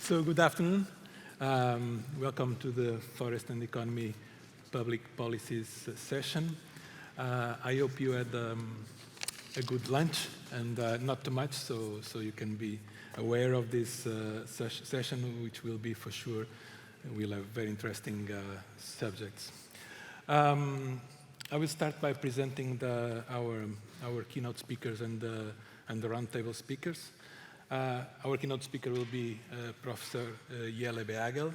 So good afternoon. Welcome to the Forest and Economy Public Policies session. I hope you had a good lunch and not too much, so you can be aware of this session, which will be for sure, we'll have very interesting subjects. I will start by presenting our keynote speakers and the roundtable speakers. Our keynote speaker will be Professor Jelle Beagel.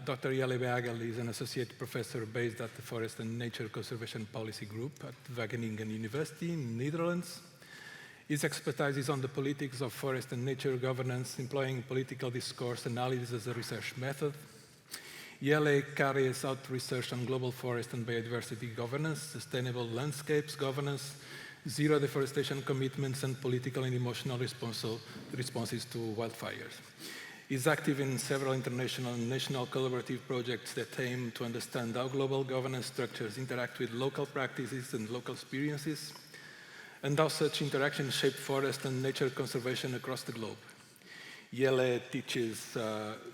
Dr. Jelle Beagel is an associate professor based at the Forest and Nature Conservation Policy Group at Wageningen University in the Netherlands. His expertise is on the politics of forest and nature governance, employing political discourse analysis as a research method. Jelle carries out research on global forest and biodiversity governance, sustainable landscapes governance, zero deforestation commitments, and political and emotional responses to wildfires. He's active in several international and national collaborative projects that aim to understand how global governance structures interact with local practices and local experiences, and how such interactions shape forest and nature conservation across the globe. Jelle teaches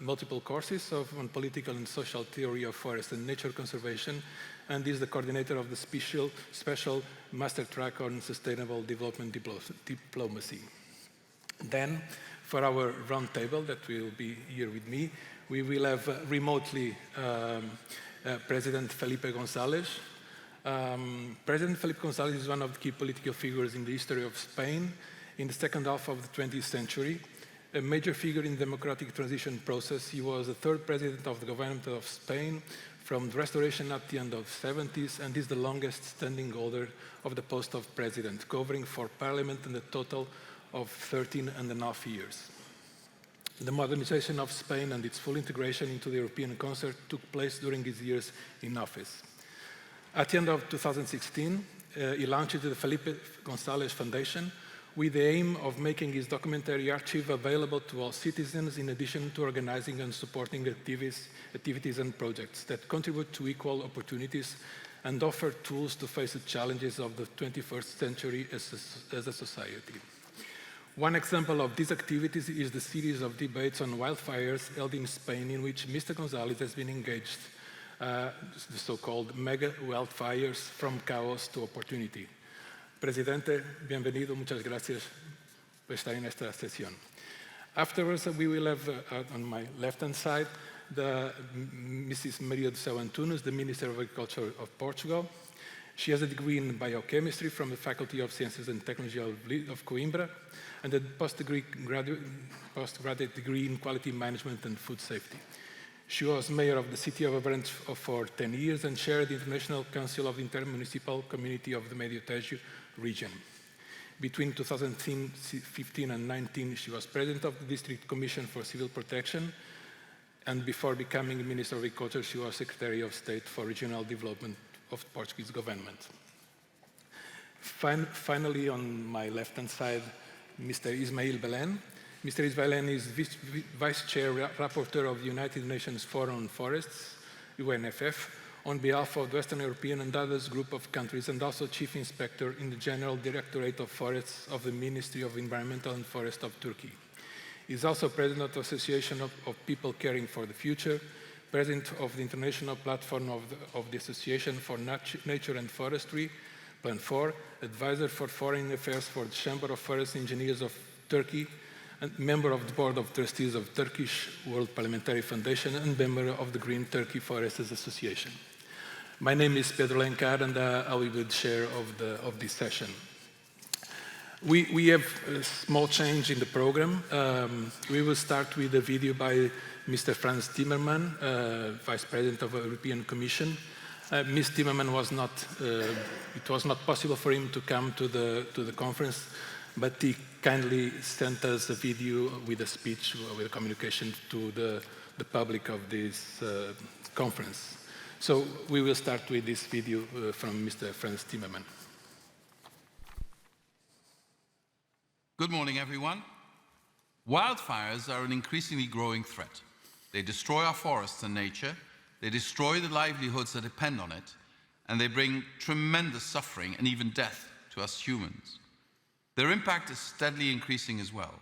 multiple courses on political and social theory of forest and nature conservation, and is the coordinator of the special master track on sustainable development diplomacy. Then, for our roundtable that will be here with me, we will have remotely President Felipe González. President Felipe González is one of the key political figures in the history of Spain in the second half of the 20th century. A major figure in the democratic transition process, he was the third president of the government of Spain from the restoration at the end of the 70s, and is the longest standing holder of the post of president, covering for parliament in a total of 13.5 years. The modernization of Spain and its full integration into the European concert took place during his years in office. At the end of 2016, he launched the Felipe González Foundation, with the aim of making his documentary archive available to all citizens, in addition to organizing and supporting activities and projects that contribute to equal opportunities and offer tools to face the challenges of the 21st century as a society. One example of these activities is the series of debates on wildfires held in Spain, in which Mr. González has been engaged, the so-called mega wildfires from chaos to opportunity. Presidente, bienvenido, muchas gracias por estar en esta sesión. Afterwards, we will have, on my left-hand side, Mrs. Maria do Céu Antunes, the Minister of Agriculture of Portugal. She has a degree in biochemistry from the Faculty of Sciences and Technology of Coimbra, and a postgraduate degree in quality management and food safety. She was mayor of the city of Abrantes for 10 years and chaired the International Council of the Intermunicipal Community of the Médio Tejo region. Between 2015 and 2019, she was president of the District Commission for Civil Protection, and before becoming Minister of Agriculture, she was Secretary of State for Regional Development of the Portuguese government. Finally, on my left-hand side, Mr. Ismail Belén. Mr. Ismail is Vice Chair Rapporteur of the United Nations Forum on Forests, UNFF, on behalf of the Western European and others group of countries, and also Chief Inspector in the General Directorate of Forests of the Ministry of Environmental and Forest of Turkey. He is also President of the Association of People Caring for the Future, President of the International Platform of the Association for Nature and Forestry, Plan 4, Advisor for Foreign Affairs for the Chamber of Forest Engineers of Turkey, and member of the Board of Trustees of Turkish World Parliamentary Foundation, and member of the Green Turkey Forests Association. My name is Pedro Lencar, and I will be the chair of this session. We have a small change in the program. We will start with a video by Mr. Frans Timmermans, Vice President of the European Commission. Mr. Timmermans it was not possible for him to come to the conference, but he kindly sent us a video with a speech, with a communication to the public of this conference. So we will start with this video from Mr. Frans Timmermans. Good morning, everyone. Wildfires are an increasingly growing threat. They destroy our forests and nature, they destroy the livelihoods that depend on it, and they bring tremendous suffering and even death to us humans. Their impact is steadily increasing as well.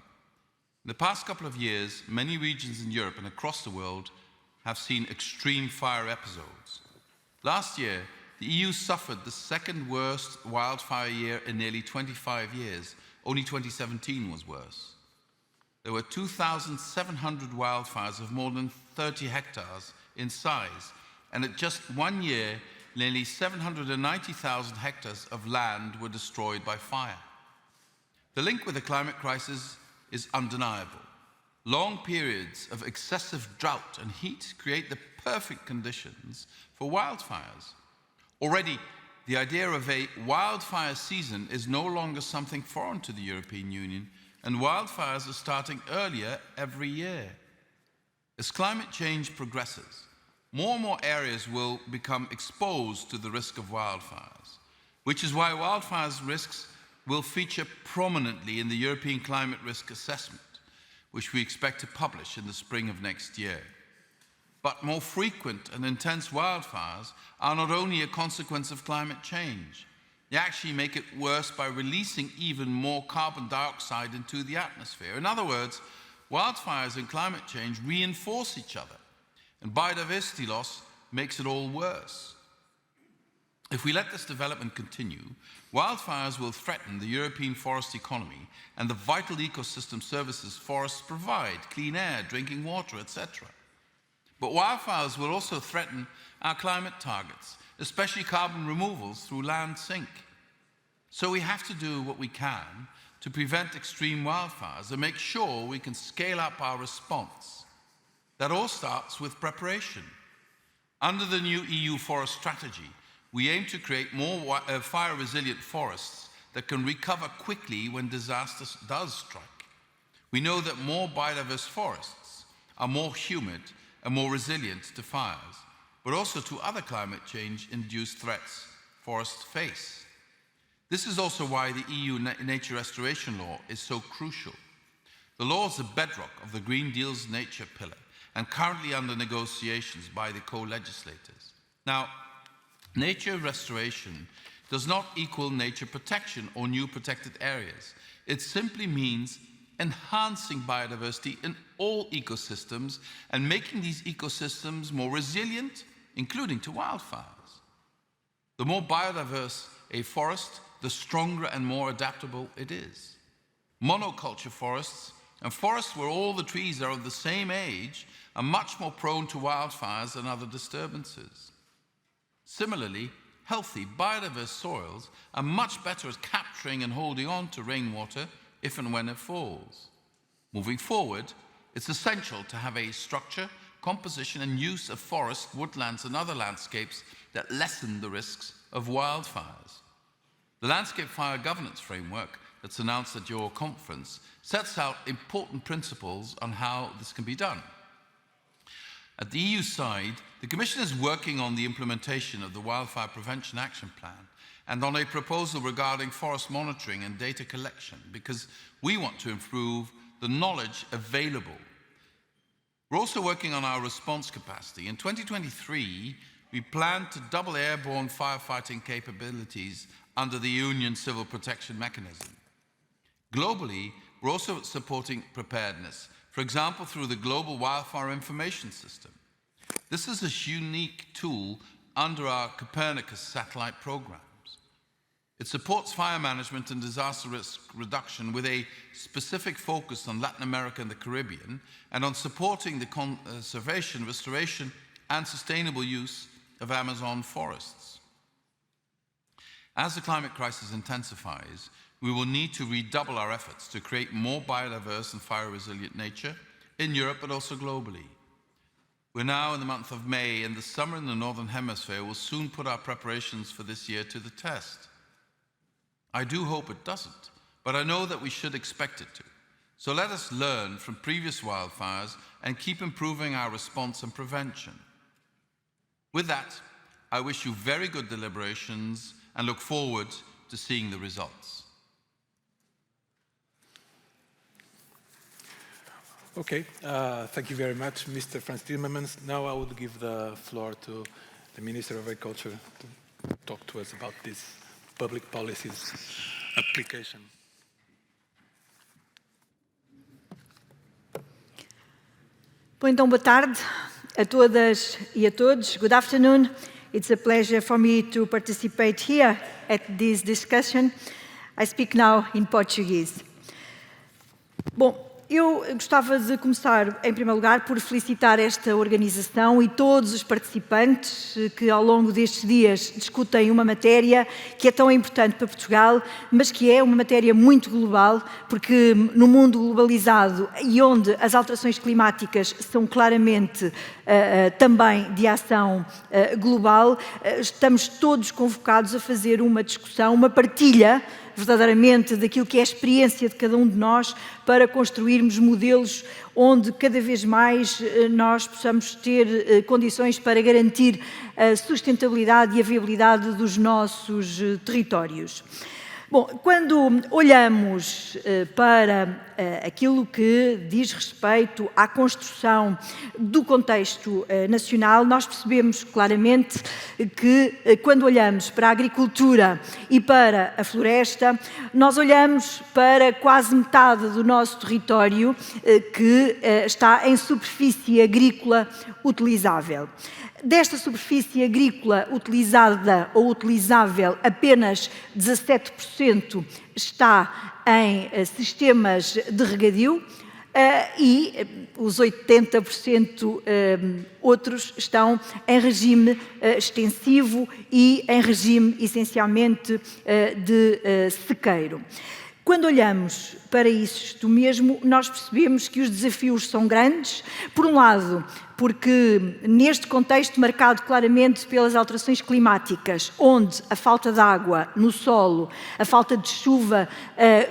In the past couple of years, many regions in Europe and across the world have seen extreme fire episodes. Last year, the EU suffered the second worst wildfire year in nearly 25 years. Only 2017 was worse. There were 2,700 wildfires of more than 30 hectares in size, and at just 1 year, nearly 790,000 hectares of land were destroyed by fire. The link with the climate crisis is undeniable. Long periods of excessive drought and heat create the perfect conditions for wildfires. Already, the idea of a wildfire season is no longer something foreign to the European Union, and wildfires are starting earlier every year. As climate change progresses, more and more areas will become exposed to the risk of wildfires, which is why wildfires risks will feature prominently in the European Climate Risk Assessment, which we expect to publish in the spring of next year. But more frequent and intense wildfires are not only a consequence of climate change. They actually make it worse by releasing even more carbon dioxide into the atmosphere. In other words, wildfires and climate change reinforce each other, and biodiversity loss makes it all worse. If we let this development continue, wildfires will threaten the European forest economy and the vital ecosystem services forests provide: clean air, drinking water, etc. But wildfires will also threaten our climate targets, especially carbon removals through land sink. So we have to do what we can to prevent extreme wildfires and make sure we can scale up our response. That all starts with preparation. Under the new EU forest strategy, we aim to create more fire-resilient forests that can recover quickly when disaster does strike. We know that more biodiverse forests are more humid and more resilient to fires, but also to other climate change-induced threats forests face. This is also why the EU nature restoration law is so crucial. The law is the bedrock of the Green Deal's nature pillar and currently under negotiations by the co-legislators. Now, nature restoration does not equal nature protection or new protected areas. It simply means enhancing biodiversity in all ecosystems and making these ecosystems more resilient, including to wildfires. The more biodiverse a forest, the stronger and more adaptable it is. Monoculture forests and forests where all the trees are of the same age are much more prone to wildfires and other disturbances. Similarly, healthy, biodiverse soils are much better at capturing and holding on to rainwater if and when it falls. Moving forward, it's essential to have a structure, composition and use of forests, woodlands and other landscapes that lessen the risks of wildfires. The Landscape Fire Governance Framework that's announced at your conference sets out important principles on how this can be done. At the EU side, the Commission is working on the implementation of the Wildfire Prevention Action Plan and on a proposal regarding forest monitoring and data collection, because we want to improve the knowledge available. We're also working on our response capacity. In 2023, we plan to double airborne firefighting capabilities under the Union Civil Protection Mechanism. Globally, we're also supporting preparedness, for example, through the Global Wildfire Information System. This is a unique tool under our Copernicus satellite programs. It supports fire management and disaster risk reduction with a specific focus on Latin America and the Caribbean, and on supporting the conservation, restoration, and sustainable use of Amazon forests. As the climate crisis intensifies, we will need to redouble our efforts to create more biodiverse and fire-resilient nature in Europe, but also globally. We're now in the month of May, and the summer in the Northern Hemisphere will soon put our preparations for this year to the test. I do hope it doesn't, but I know that we should expect it to. So let us learn from previous wildfires and keep improving our response and prevention. With that, I wish you very good deliberations and look forward to seeing the results. Okay, thank you very much, Mr. Frans Timmermans. Now I would give the floor to the Minister of Agriculture to talk to us about this public policies application. Bom, então, boa tarde a todas e a todos. Good afternoon. It's a pleasure for me to participate here at this discussion. I speak now in Portuguese. Bom, eu gostava de começar, em primeiro lugar, por felicitar esta organização e todos os participantes que, ao longo destes dias, discutem uma matéria que é tão importante para Portugal, mas que é uma matéria muito global, porque no mundo globalizado e onde as alterações climáticas são claramente também de ação global, estamos todos convocados a fazer uma discussão, uma partilha verdadeiramente daquilo que é a experiência de cada um de nós para construirmos modelos onde cada vez mais nós possamos ter condições para garantir a sustentabilidade e a viabilidade dos nossos territórios. Bom, quando olhamos para aquilo que diz respeito à construção do contexto nacional, nós percebemos claramente que quando olhamos para a agricultura e para a floresta, nós olhamos para quase metade do nosso território que está em superfície agrícola utilizável. Desta superfície agrícola utilizada ou utilizável, apenas 17% está em sistemas de regadio e os 80% outros estão em regime extensivo e em regime, essencialmente, de sequeiro. Quando olhamos para isto mesmo, nós percebemos que os desafios são grandes. Por um lado, porque neste contexto marcado claramente pelas alterações climáticas, onde a falta de água no solo, a falta de chuva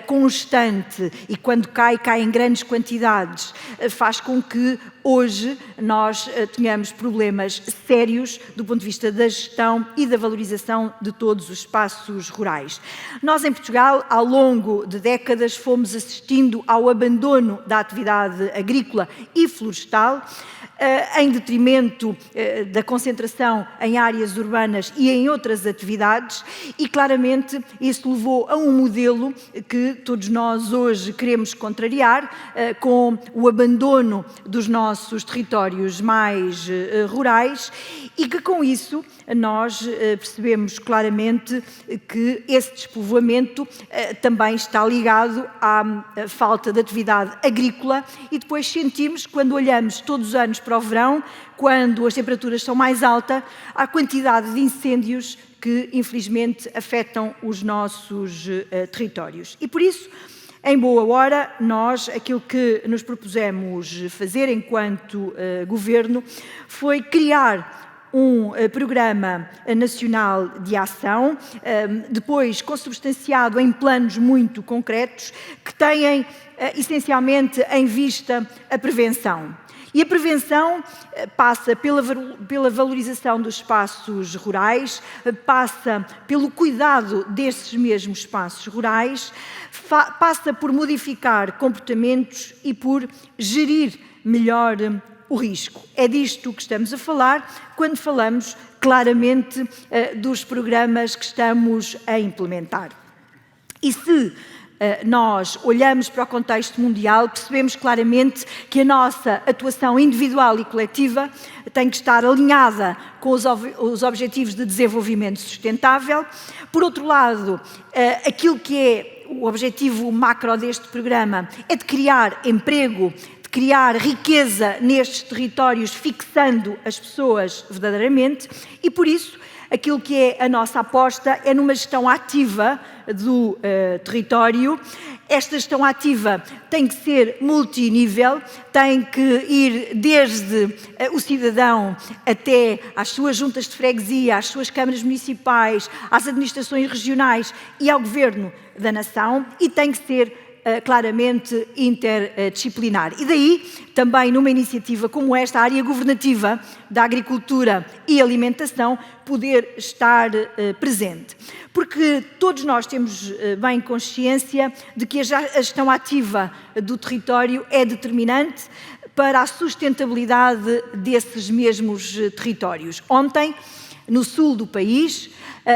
constante e quando cai em grandes quantidades, faz com que hoje nós tenhamos problemas sérios do ponto de vista da gestão e da valorização de todos os espaços rurais. Nós em Portugal, ao longo de décadas, fomos assistindo ao abandono da atividade agrícola e florestal, em detrimento da concentração em áreas urbanas e em outras atividades, e claramente isso levou a um modelo que todos nós hoje queremos contrariar, com o abandono dos nossos territórios mais rurais, e que com isso nós percebemos claramente que esse despovoamento também está ligado à falta de atividade agrícola, e depois sentimos, quando olhamos todos os anos para o verão, quando as temperaturas são mais altas, a quantidade de incêndios que infelizmente afetam os nossos territórios. E por isso, em boa hora, nós, aquilo que nos propusemos fazer enquanto Governo foi criar um programa nacional de ação, depois consubstanciado em planos muito concretos, que têm essencialmente em vista a prevenção. E a prevenção passa pela valorização dos espaços rurais, passa pelo cuidado desses mesmos espaços rurais, passa por modificar comportamentos e por gerir melhor o risco. É disto que estamos a falar quando falamos claramente dos programas que estamos a implementar. E se nós olhamos para o contexto mundial, percebemos claramente que a nossa atuação individual e coletiva tem que estar alinhada com os objetivos de desenvolvimento sustentável. Por outro lado, aquilo que é o objetivo macro deste programa é de criar emprego, de criar riqueza nestes territórios, fixando as pessoas verdadeiramente, e por isso aquilo que é a nossa aposta é numa gestão ativa do território. Esta gestão ativa tem que ser multinível, tem que ir desde o cidadão até às suas juntas de freguesia, às suas câmaras municipais, às administrações regionais e ao governo da nação, e tem que ser claramente interdisciplinar. E daí, também numa iniciativa como esta, a área governativa da agricultura e alimentação poder estar presente. Porque todos nós temos bem consciência de que a gestão ativa do território é determinante para a sustentabilidade desses mesmos territórios. Ontem, no sul do país,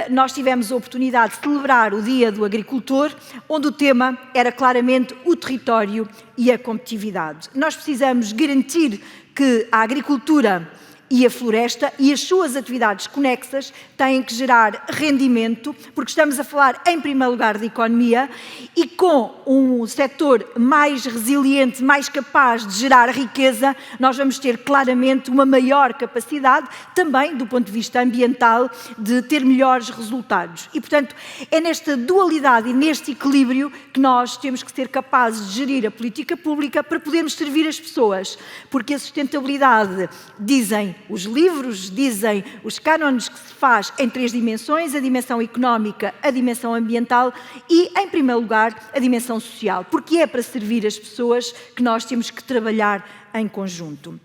nós tivemos a oportunidade de celebrar o Dia do Agricultor, onde o tema era claramente o território e a competitividade. Nós precisamos garantir que a agricultura e a floresta e as suas atividades conexas têm que gerar rendimento, porque estamos a falar, em primeiro lugar, de economia, e com um setor mais resiliente, mais capaz de gerar riqueza, nós vamos ter claramente uma maior capacidade, também do ponto de vista ambiental, de ter melhores resultados. E, portanto, é nesta dualidade e neste equilíbrio que nós temos que ser capazes de gerir a política pública para podermos servir as pessoas, porque a sustentabilidade, dizem os livros, dizem os cânones, que se faz em 3 dimensões: a dimensão económica, a dimensão ambiental e, em primeiro lugar, a dimensão social, porque é para servir as pessoas que nós temos que trabalhar em conjunto.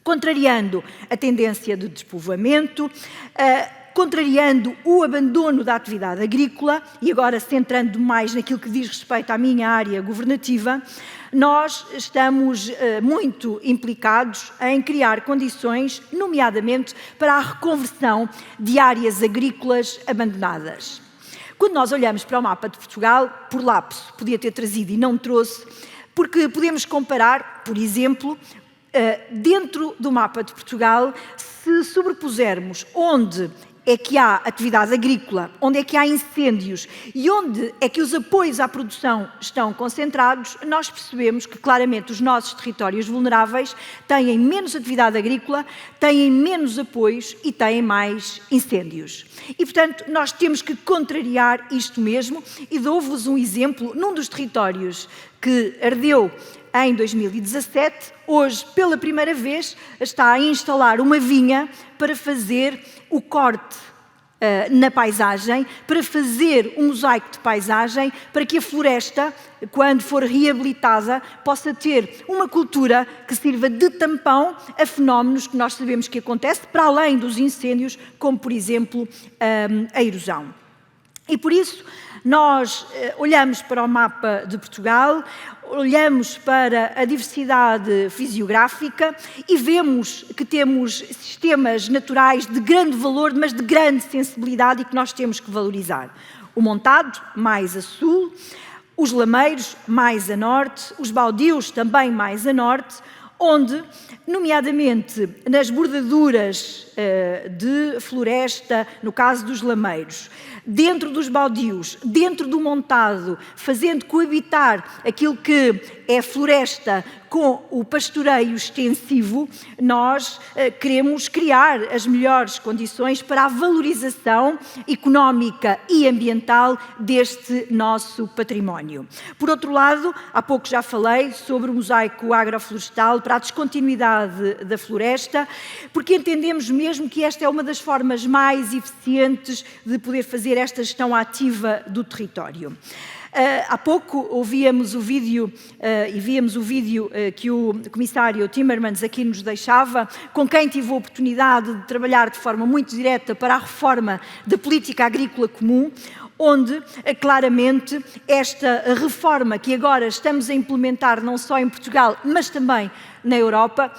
Contrariando a tendência de despovoamento, contrariando o abandono da atividade agrícola, e agora centrando mais naquilo que diz respeito à minha área governativa, nós estamos muito implicados em criar condições, nomeadamente para a reconversão de áreas agrícolas abandonadas. Quando nós olhamos para o mapa de Portugal, por lapso, podia ter trazido e não trouxe, porque podemos comparar, por exemplo, dentro do mapa de Portugal, se sobrepusermos onde é que há atividade agrícola, onde é que há incêndios e onde é que os apoios à produção estão concentrados, nós percebemos que claramente os nossos territórios vulneráveis têm menos atividade agrícola, têm menos apoios e têm mais incêndios. E, portanto, nós temos que contrariar isto mesmo, e dou-vos um exemplo. Num dos territórios que ardeu em 2017, hoje, pela primeira vez, está a instalar uma vinha para fazer o corte na paisagem, para fazer um mosaico de paisagem, para que a floresta, quando for reabilitada, possa ter uma cultura que sirva de tampão a fenómenos que nós sabemos que acontecem, para além dos incêndios, como, por exemplo, a erosão. E, por isso, nós olhamos para o mapa de Portugal, olhamos para a diversidade fisiográfica e vemos que temos sistemas naturais de grande valor, mas de grande sensibilidade, e que nós temos que valorizar. O montado, mais a sul, os lameiros, mais a norte, os baldios, também mais a norte, onde, nomeadamente nas bordaduras de floresta, no caso dos lameiros, dentro dos baldios, dentro do montado, fazendo coabitar aquilo que é floresta com o pastoreio extensivo, nós queremos criar as melhores condições para a valorização económica e ambiental deste nosso património. Por outro lado, há pouco já falei sobre o mosaico agroflorestal para a descontinuidade da floresta, porque entendemos mesmo que esta é uma das formas mais eficientes de poder fazer esta gestão ativa do território. Há pouco ouvíamos o vídeo que o comissário Timmermans aqui nos deixava, com quem tive a oportunidade de trabalhar de forma muito direta para a reforma da política agrícola comum, onde, claramente, esta reforma que agora estamos a implementar não só em Portugal, mas também na Europa,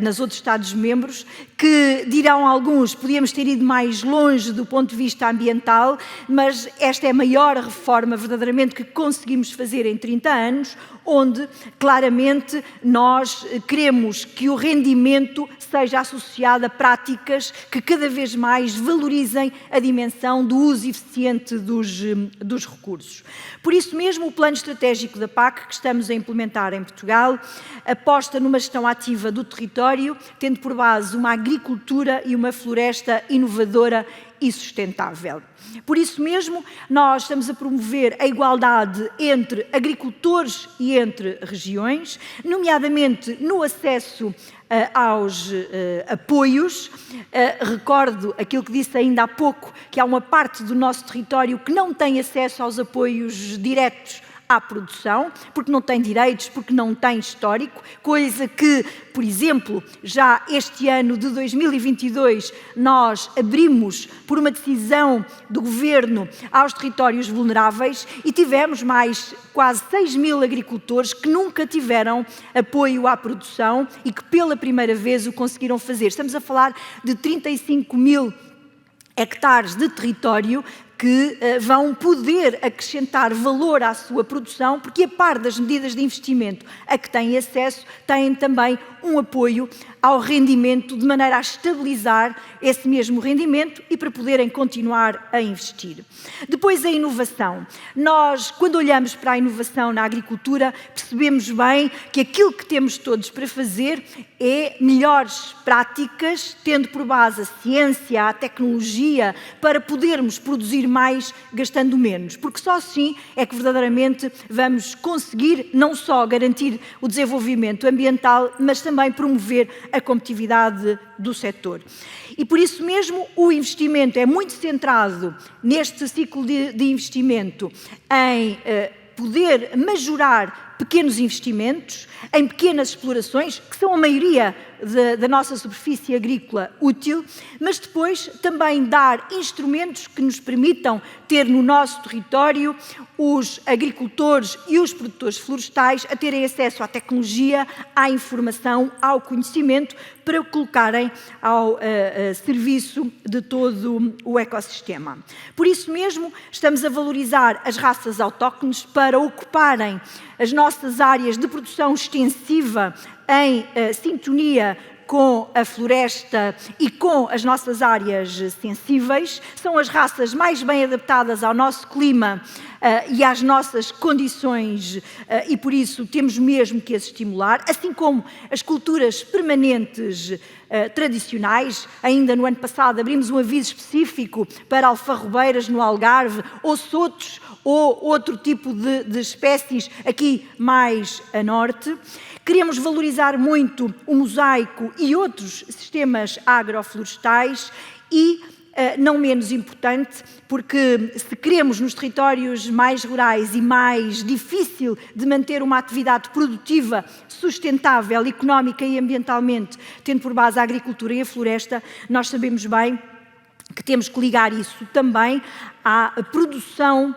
nos outros Estados-membros, que, dirão alguns, podíamos ter ido mais longe do ponto de vista ambiental, mas esta é a maior reforma verdadeiramente que conseguimos fazer em 30 anos, onde, claramente, nós queremos que o rendimento seja associado a práticas que cada vez mais valorizem a dimensão do uso eficiente dos recursos. Por isso mesmo, o plano estratégico da PAC, que estamos a implementar em Portugal, aposta numa gestão ativa do território, tendo por base uma agricultura e uma floresta inovadora e sustentável. Por isso mesmo, nós estamos a promover a igualdade entre agricultores e entre regiões, nomeadamente no acesso aos apoios. Recordo aquilo que disse ainda há pouco, que há uma parte do nosso território que não tem acesso aos apoios diretos à produção, porque não tem direitos, porque não tem histórico, coisa que, por exemplo, já este ano de 2022 nós abrimos por uma decisão do Governo aos territórios vulneráveis e tivemos mais quase 6.000 agricultores que nunca tiveram apoio à produção e que pela primeira vez o conseguiram fazer. Estamos a falar de 35.000 hectares de território que vão poder acrescentar valor à sua produção, porque a par das medidas de investimento a que têm acesso, têm também um apoio ao rendimento, de maneira a estabilizar esse mesmo rendimento e para poderem continuar a investir. Depois, a inovação. Nós, quando olhamos para a inovação na agricultura, percebemos bem que aquilo que temos todos para fazer é melhores práticas, tendo por base a ciência, a tecnologia, para podermos produzir mais gastando menos, porque só assim é que verdadeiramente vamos conseguir não só garantir o desenvolvimento ambiental, mas também promover a competitividade do setor. E por isso mesmo o investimento é muito centrado neste ciclo de investimento em poder majorar pequenos investimentos, em pequenas explorações, que são a maioria da nossa superfície agrícola útil, mas depois também dar instrumentos que nos permitam ter no nosso território os agricultores e os produtores florestais a terem acesso à tecnologia, à informação, ao conhecimento, para o colocarem ao serviço de todo o ecossistema. Por isso mesmo, estamos a valorizar as raças autóctones para ocuparem as nossas áreas de produção extensiva em sintonia com a floresta e com as nossas áreas sensíveis. São as raças mais bem adaptadas ao nosso clima e às nossas condições e por isso temos mesmo que as estimular, assim como as culturas permanentes tradicionais. Ainda no ano passado abrimos um aviso específico para alfarrobeiras no Algarve, ou sotos, ou outro tipo de espécies aqui mais a norte. Queremos valorizar muito o mosaico e outros sistemas agroflorestais e, não menos importante, porque se queremos nos territórios mais rurais e mais difícil de manter uma atividade produtiva sustentável, económica e ambientalmente, tendo por base a agricultura e a floresta, nós sabemos bem que temos que ligar isso também à produção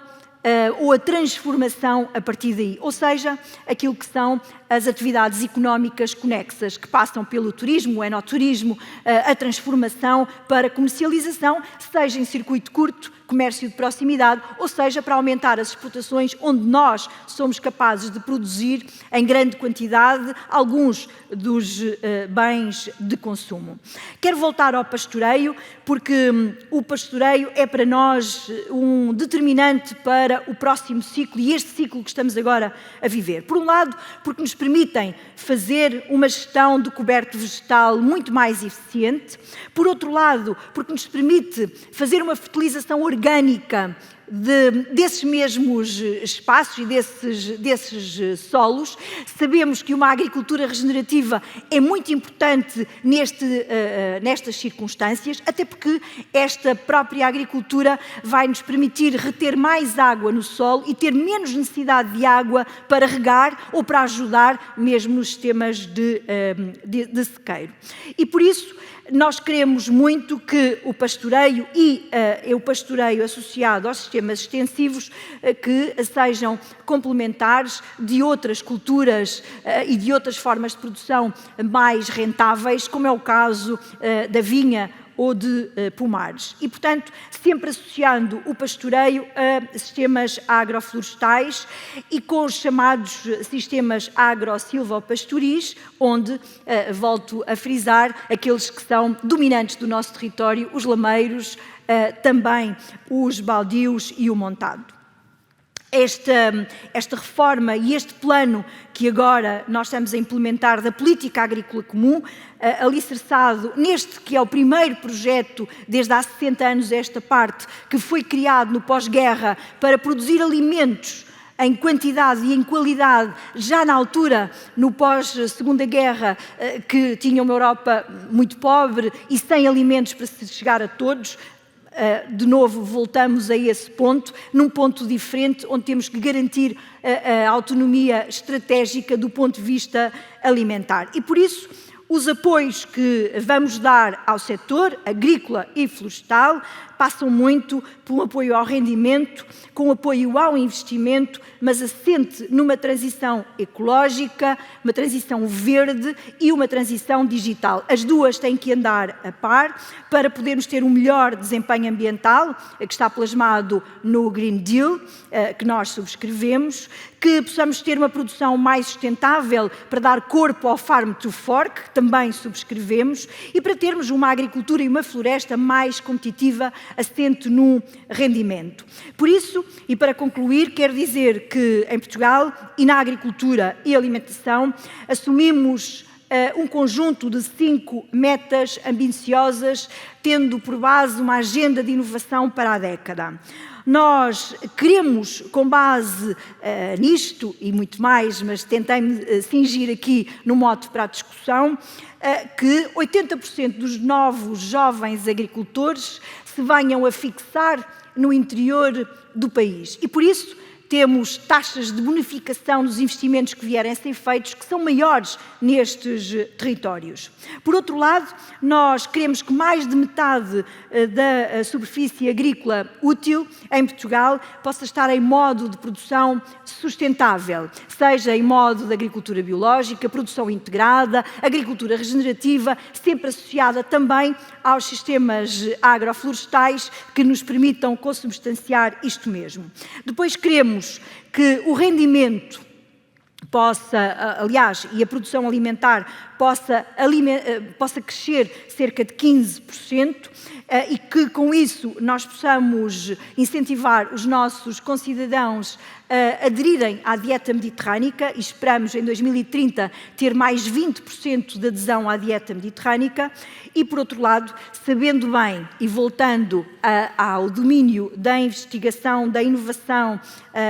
ou a transformação a partir daí, ou seja, aquilo que são as atividades económicas conexas, que passam pelo turismo, o enoturismo, a transformação para comercialização, seja em circuito curto, comércio de proximidade, ou seja, para aumentar as exportações onde nós somos capazes de produzir em grande quantidade alguns dos bens de consumo. Quero voltar ao pastoreio, porque o pastoreio é para nós um determinante para o próximo ciclo e este ciclo que estamos agora a viver. Por um lado, porque nos permitem fazer uma gestão de coberto vegetal muito mais eficiente. Por outro lado, porque nos permite fazer uma fertilização orgânica desses mesmos espaços e desses solos. Sabemos que uma agricultura regenerativa é muito importante nestas circunstâncias, até porque esta própria agricultura vai nos permitir reter mais água no solo e ter menos necessidade de água para regar ou para ajudar mesmo nos sistemas de sequeiro. E por isso, nós queremos muito que o pastoreio e o pastoreio associado aos sistemas extensivos que sejam complementares de outras culturas e de outras formas de produção mais rentáveis, como é o caso da vinha ou de pomares. E, portanto, sempre associando o pastoreio a sistemas agroflorestais e com os chamados sistemas agro-silvopastoris, onde, volto a frisar, aqueles que são dominantes do nosso território, os lameiros, também os baldios e o montado. Esta reforma e este plano que agora nós estamos a implementar da política agrícola comum, alicerçado neste que é o primeiro projeto desde há 60 anos esta parte, que foi criado no pós-guerra para produzir alimentos em quantidade e em qualidade, já na altura, no pós-Segunda Guerra, que tinha uma Europa muito pobre e sem alimentos para se chegar a todos. De novo, voltamos a esse ponto, num ponto diferente, onde temos que garantir a autonomia estratégica do ponto de vista alimentar. E por isso, os apoios que vamos dar ao setor agrícola e florestal passam muito pelo apoio ao rendimento, com apoio ao investimento, mas assente numa transição ecológica, uma transição verde e uma transição digital. As duas têm que andar a par para podermos ter um melhor desempenho ambiental, que está plasmado no Green Deal, que nós subscrevemos, que possamos ter uma produção mais sustentável para dar corpo ao Farm to Fork, que também subscrevemos, e para termos uma agricultura e uma floresta mais competitiva, assente no rendimento. Por isso, e para concluir, quero dizer que em Portugal e na agricultura e alimentação assumimos um conjunto de 5 metas ambiciosas, tendo por base uma agenda de inovação para a década. Nós queremos, com base nisto e muito mais, mas tentei-me cingir aqui no mote para a discussão, que 80% dos novos jovens agricultores se venham a fixar no interior do país. E por isso temos taxas de bonificação dos investimentos que vierem a ser feitos que são maiores nestes territórios. Por outro lado, nós queremos que mais de metade da superfície agrícola útil em Portugal possa estar em modo de produção sustentável, seja em modo de agricultura biológica, produção integrada, agricultura regenerativa, sempre associada também aos sistemas agroflorestais que nos permitam consubstanciar isto mesmo. Depois queremos que o rendimento possa, aliás, e a produção alimentar possa crescer cerca de 15% e que com isso nós possamos incentivar os nossos concidadãos a aderirem à dieta mediterrânica e esperamos em 2030 ter mais 20% de adesão à dieta mediterrânica e, por outro lado, sabendo bem e voltando ao domínio da investigação, da inovação,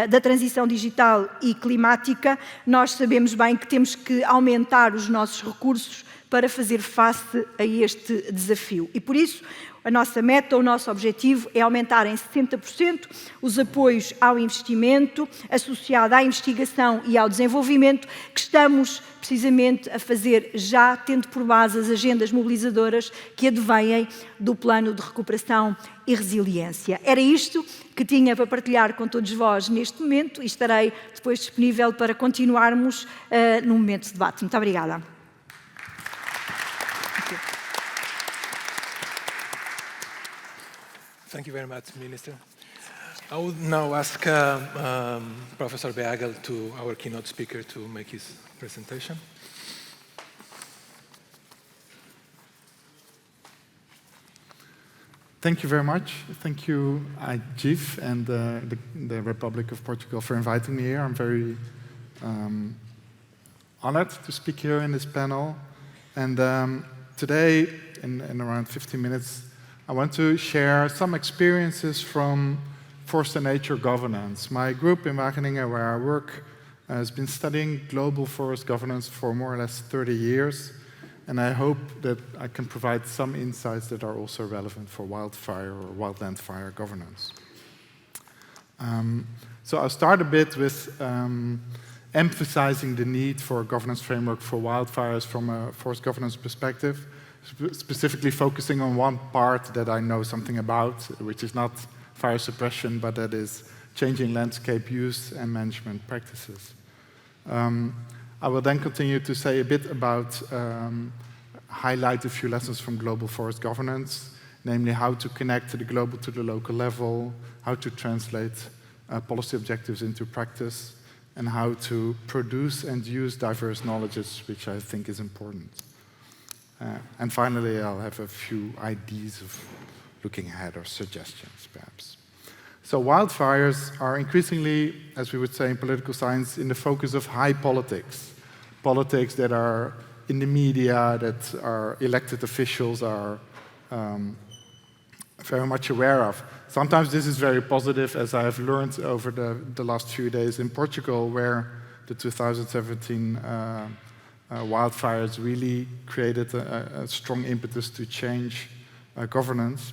da transição digital e climática, nós sabemos bem que temos que aumentar os nossos recursos para fazer face a este desafio. E por isso, a nossa meta, o nosso objetivo é aumentar em 60% os apoios ao investimento associado à investigação e ao desenvolvimento que estamos precisamente a fazer já, tendo por base as agendas mobilizadoras que advêm do Plano de Recuperação e Resiliência. Era isto que tinha para partilhar com todos vós neste momento e estarei depois disponível para continuarmos no momento de debate. Muito obrigada. Thank you very much, Minister. I would now ask Professor Beagel, our keynote speaker, to make his presentation. Thank you very much. Thank you, GIF and the Republic of Portugal for inviting me here. I'm very honored to speak here in this panel. And today, in around 15 minutes, I want to share some experiences from forest and nature governance. My group in Wageningen, where I work, has been studying global forest governance for more or less 30 years, and I hope that I can provide some insights that are also relevant for wildfire or wildland fire governance. So I'll start a bit with emphasizing the need for a governance framework for wildfires from a forest governance perspective, specifically focusing on one part that I know something about, which is not fire suppression, but that is changing landscape use and management practices. I will then continue to say a bit about, highlight a few lessons from global forest governance, namely how to connect the global to the local level, how to translate policy objectives into practice, and how to produce and use diverse knowledges, which I think is important. And finally, I'll have a few ideas of looking ahead or suggestions, perhaps. So wildfires are increasingly, as we would say in political science, in the focus of high politics. Politics that are in the media, that our elected officials are very much aware of. Sometimes this is very positive, as I have learned over the last few days in Portugal, where the 2017 wildfires really created a strong impetus to change governance.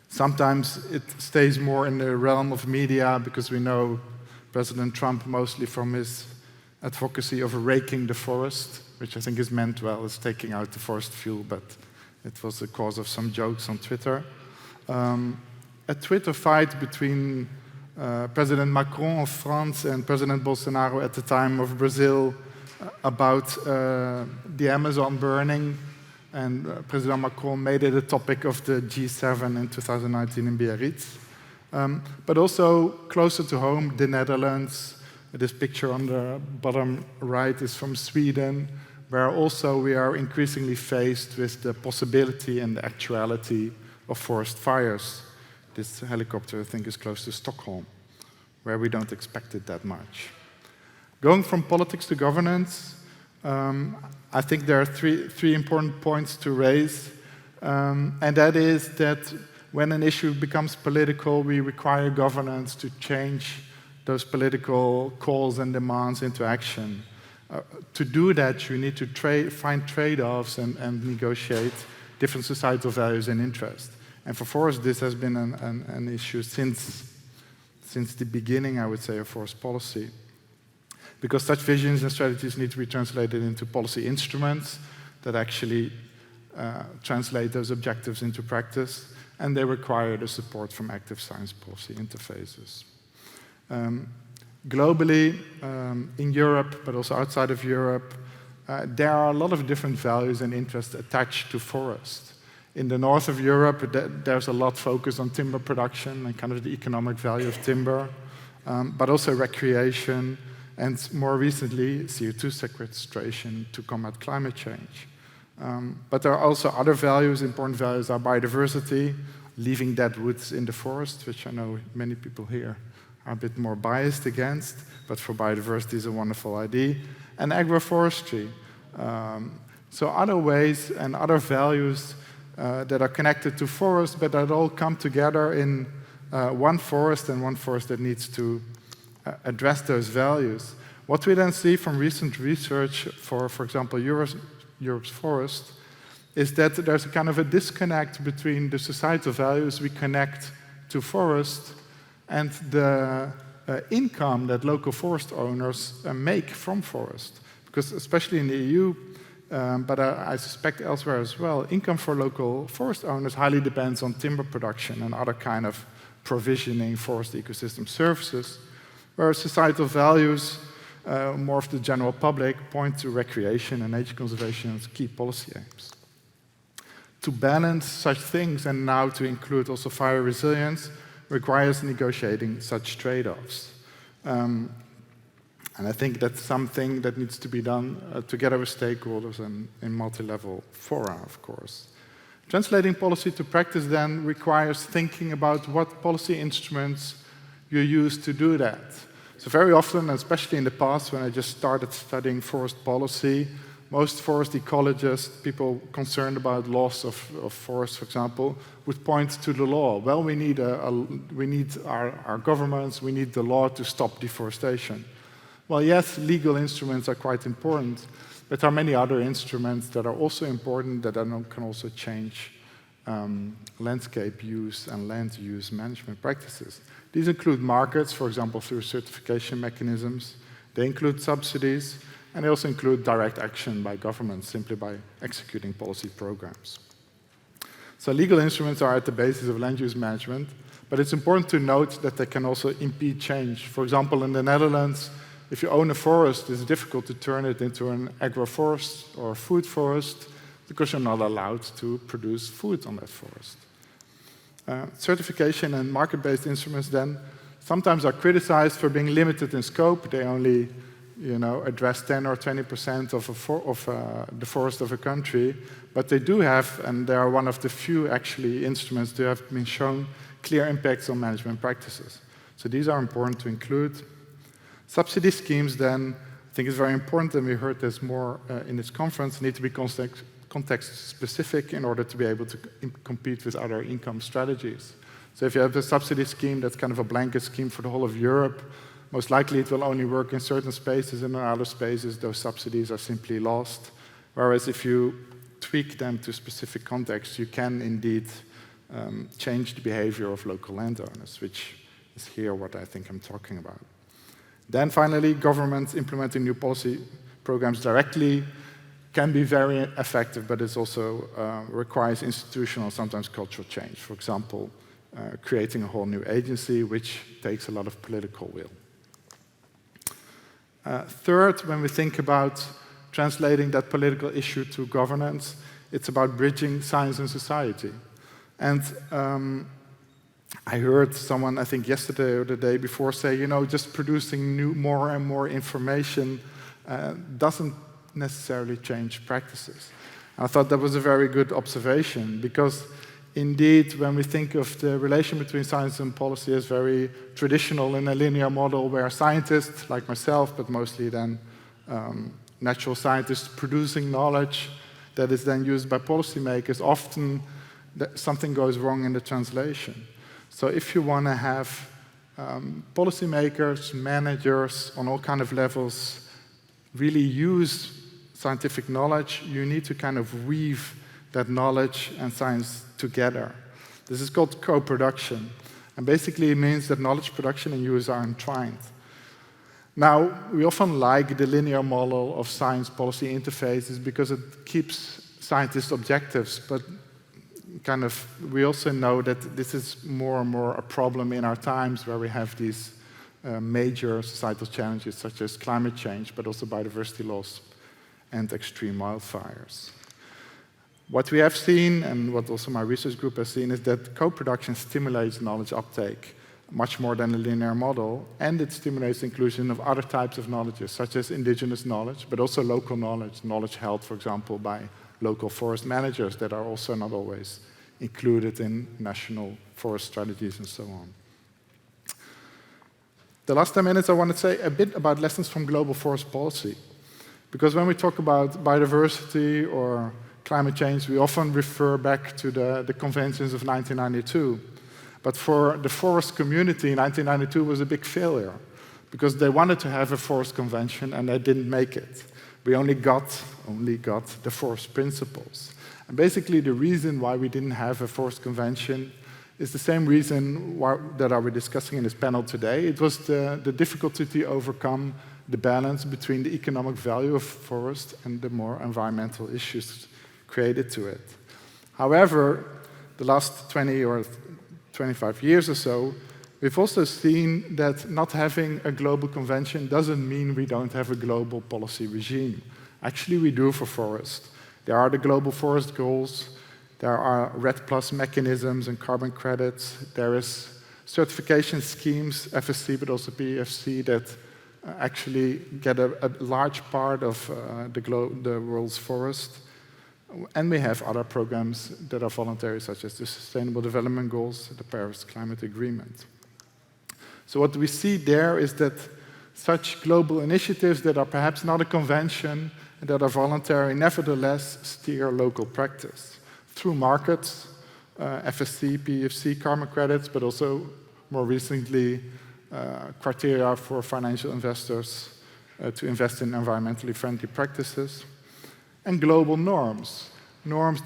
Sometimes it stays more in the realm of media because we know President Trump mostly from his advocacy of raking the forest, which I think is meant well as taking out the forest fuel, but It was the cause of some jokes on Twitter. A Twitter fight between President Macron of France and President Bolsonaro at the time of Brazil about the Amazon burning. And President Macron made it a topic of the G7 in 2019 in Biarritz. But also closer to home, the Netherlands. This picture on the bottom right is from Sweden, where also we are increasingly faced with the possibility and the actuality of forest fires. This helicopter, I think, is close to Stockholm, where we don't expect it that much. Going from politics to governance, I think there are three important points to raise, and that is that when an issue becomes political, we require governance to change those political calls and demands into action. To do that, you need to find trade-offs and negotiate different societal values and interests. And for forests, this has been an issue since the beginning, I would say, of forest policy. Because such visions and strategies need to be translated into policy instruments that actually translate those objectives into practice, and they require the support from active science policy interfaces. Globally, in Europe, but also outside of Europe, there are a lot of different values and interests attached to forest. In the north of Europe, there's a lot focused on timber production and kind of the economic value of timber, but also recreation, and more recently, CO2 sequestration to combat climate change. But there are also other values. Important values are biodiversity, leaving dead woods in the forest, which I know many people here are a bit more biased against, but for biodiversity is a wonderful idea, and agroforestry. So other ways and other values that are connected to forests, but that all come together in one forest, and one forest that needs to address those values. What we then see from recent research for example, Europe's forest, is that there's a kind of a disconnect between the societal values we connect to forest and the income that local forest owners make from forest. Because especially in the EU, but I suspect elsewhere as well, income for local forest owners highly depends on timber production and other kind of provisioning forest ecosystem services, whereas societal values, more of the general public, point to recreation and nature conservation as key policy aims. To balance such things, and now to include also fire resilience, requires negotiating such trade-offs. And I think that's something that needs to be done together with stakeholders and in multi-level fora, of course. Translating policy to practice then requires thinking about what policy instruments you use to do that. So very often, especially in the past when I just started studying forest policy, most forest ecologists, people concerned about loss of forests, for example, would point to the law. Well, we need our governments, we need the law to stop deforestation. Well, yes, legal instruments are quite important, but there are many other instruments that are also important that can also change landscape use and land use management practices. These include markets, for example, through certification mechanisms. They include subsidies, and they also include direct action by governments simply by executing policy programs. So legal instruments are at the basis of land use management, but it's important to note that they can also impede change. For example, in the Netherlands, if you own a forest, it's difficult to turn it into an agroforest or a food forest because you're not allowed to produce food on that forest. Certification and market-based instruments then sometimes are criticized for being limited in scope. They only address 10 or 20% of the forest of a country, but they do have, and they are one of the few actually instruments that have been shown clear impacts on management practices. So these are important to include. Subsidy schemes then, I think is very important, and we heard this more in this conference, need to be context-specific in order to be able to compete with other income strategies. So if you have a subsidy scheme that's kind of a blanket scheme for the whole of Europe, most likely it will only work in certain spaces, and in other spaces those subsidies are simply lost. Whereas if you tweak them to specific contexts, you can indeed change the behavior of local landowners, which is here what I think I'm talking about. Then finally, governments implementing new policy programs directly can be very effective, but it also requires institutional, sometimes cultural change. For example, creating a whole new agency, which takes a lot of political will. Third, when we think about translating that political issue to governance, it's about bridging science and society. And I heard someone, I think yesterday or the day before, say, just producing more and more information doesn't necessarily change practices. I thought that was a very good observation, because indeed, when we think of the relation between science and policy as very traditional in a linear model where scientists, like myself, but mostly then natural scientists producing knowledge that is then used by policymakers, often something goes wrong in the translation. So if you want to have policymakers, managers on all kind of levels really use scientific knowledge, you need to kind of weave that knowledge and science together. This is called co-production. And basically it means that knowledge production and use are entwined. Now, we often like the linear model of science-policy interfaces because it keeps scientists' objectives, but we also know that this is more and more a problem in our times where we have these major societal challenges such as climate change, but also biodiversity loss and extreme wildfires. What we have seen, and what also my research group has seen, is that co-production stimulates knowledge uptake much more than a linear model, and it stimulates the inclusion of other types of knowledges, such as indigenous knowledge, but also local knowledge held, for example, by local forest managers that are also not always included in national forest strategies and so on. The last 10 minutes I want to say a bit about lessons from global forest policy. Because when we talk about biodiversity or climate change, we often refer back to the conventions of 1992. But for the forest community, 1992 was a big failure because they wanted to have a forest convention and they didn't make it. We only got the forest principles. And basically the reason why we didn't have a forest convention is the same reason that I was discussing in this panel today. It was the difficulty to overcome the balance between the economic value of forest and the more environmental issues created to it. However, the last 20 or 25 years or so, we've also seen that not having a global convention doesn't mean we don't have a global policy regime. Actually, we do for forest. There are the global forest goals, there are REDD+ mechanisms and carbon credits, there is certification schemes, FSC but also PEFC, that actually get a large part of the world's forest. And we have other programs that are voluntary, such as the Sustainable Development Goals, the Paris Climate Agreement. So what we see there is that such global initiatives that are perhaps not a convention and that are voluntary, nevertheless steer local practice through markets, FSC, PEFC, carbon credits, but also more recently criteria for financial investors to invest in environmentally friendly practices, and global norms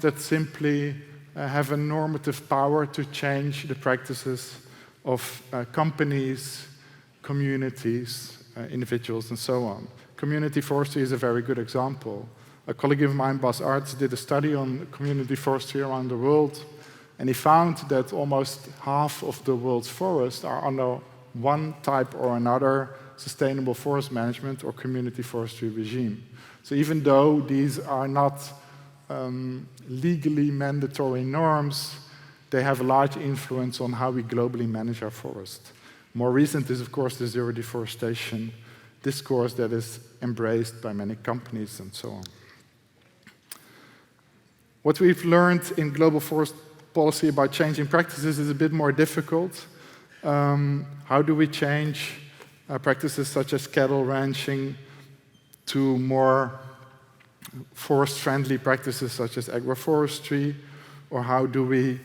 that simply have a normative power to change the practices of companies, communities, individuals, and so on. Community forestry is a very good example. A colleague of mine, Bas Arts, did a study on community forestry around the world, and he found that almost half of the world's forests are under one type or another sustainable forest management or community forestry regime. So even though these are not legally mandatory norms, they have a large influence on how we globally manage our forest. More recent is, of course, the zero deforestation discourse that is embraced by many companies and so on. What we've learned in global forest policy about changing practices is a bit more difficult. How do we change practices such as cattle ranching to more forest-friendly practices such as agroforestry? Or how do we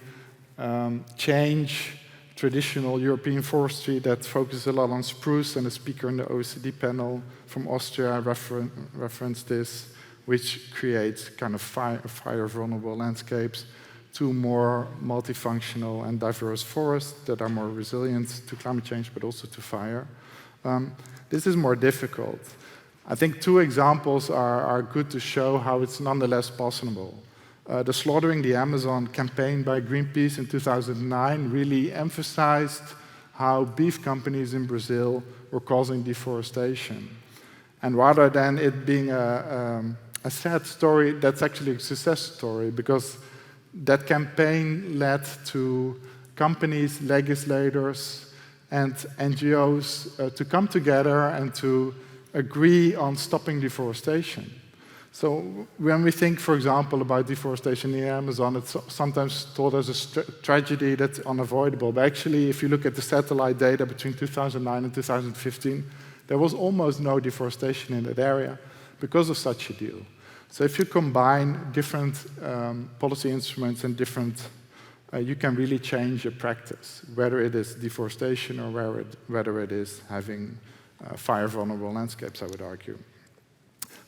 change traditional European forestry that focuses a lot on spruce, and a speaker in the OECD panel from Austria referenced this, which creates kind of fire-vulnerable landscapes, to more multifunctional and diverse forests that are more resilient to climate change, but also to fire. This is more difficult. I think two examples are good to show how it's nonetheless possible. The Slaughtering the Amazon campaign by Greenpeace in 2009 really emphasized how beef companies in Brazil were causing deforestation. And rather than it being a sad story, that's actually a success story, because that campaign led to companies, legislators, and NGOs to come together and to agree on stopping deforestation. So when we think, for example, about deforestation in the Amazon, it's sometimes thought as a tragedy that's unavoidable. But actually, if you look at the satellite data between 2009 and 2015, there was almost no deforestation in that area because of such a deal. So if you combine different policy instruments and different, you can really change your practice, whether it is deforestation or whether it is having fire-vulnerable landscapes, I would argue.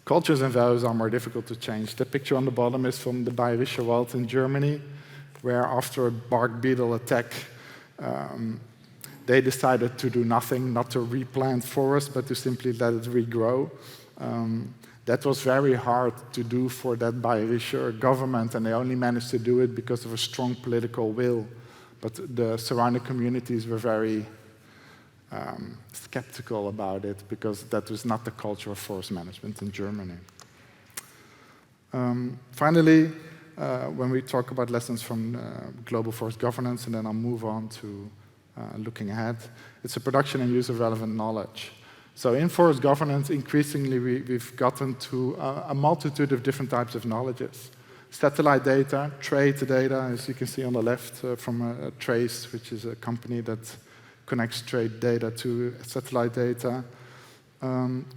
Cultures and values are more difficult to change. The picture on the bottom is from the Bayerischer Wald in Germany, where after a bark beetle attack, they decided to do nothing, not to replant forests, but to simply let it regrow. That was very hard to do for that Bayerischer government, and they only managed to do it because of a strong political will. But the surrounding communities were very skeptical about it, because that was not the culture of forest management in Germany. Finally, when we talk about lessons from global forest governance, and then I'll move on to looking ahead, it's the production and use of relevant knowledge. So in forest governance, increasingly we've gotten to a multitude of different types of knowledges. Satellite data, trade data, as you can see on the left from Trace, which is a company that connects trade data to satellite data.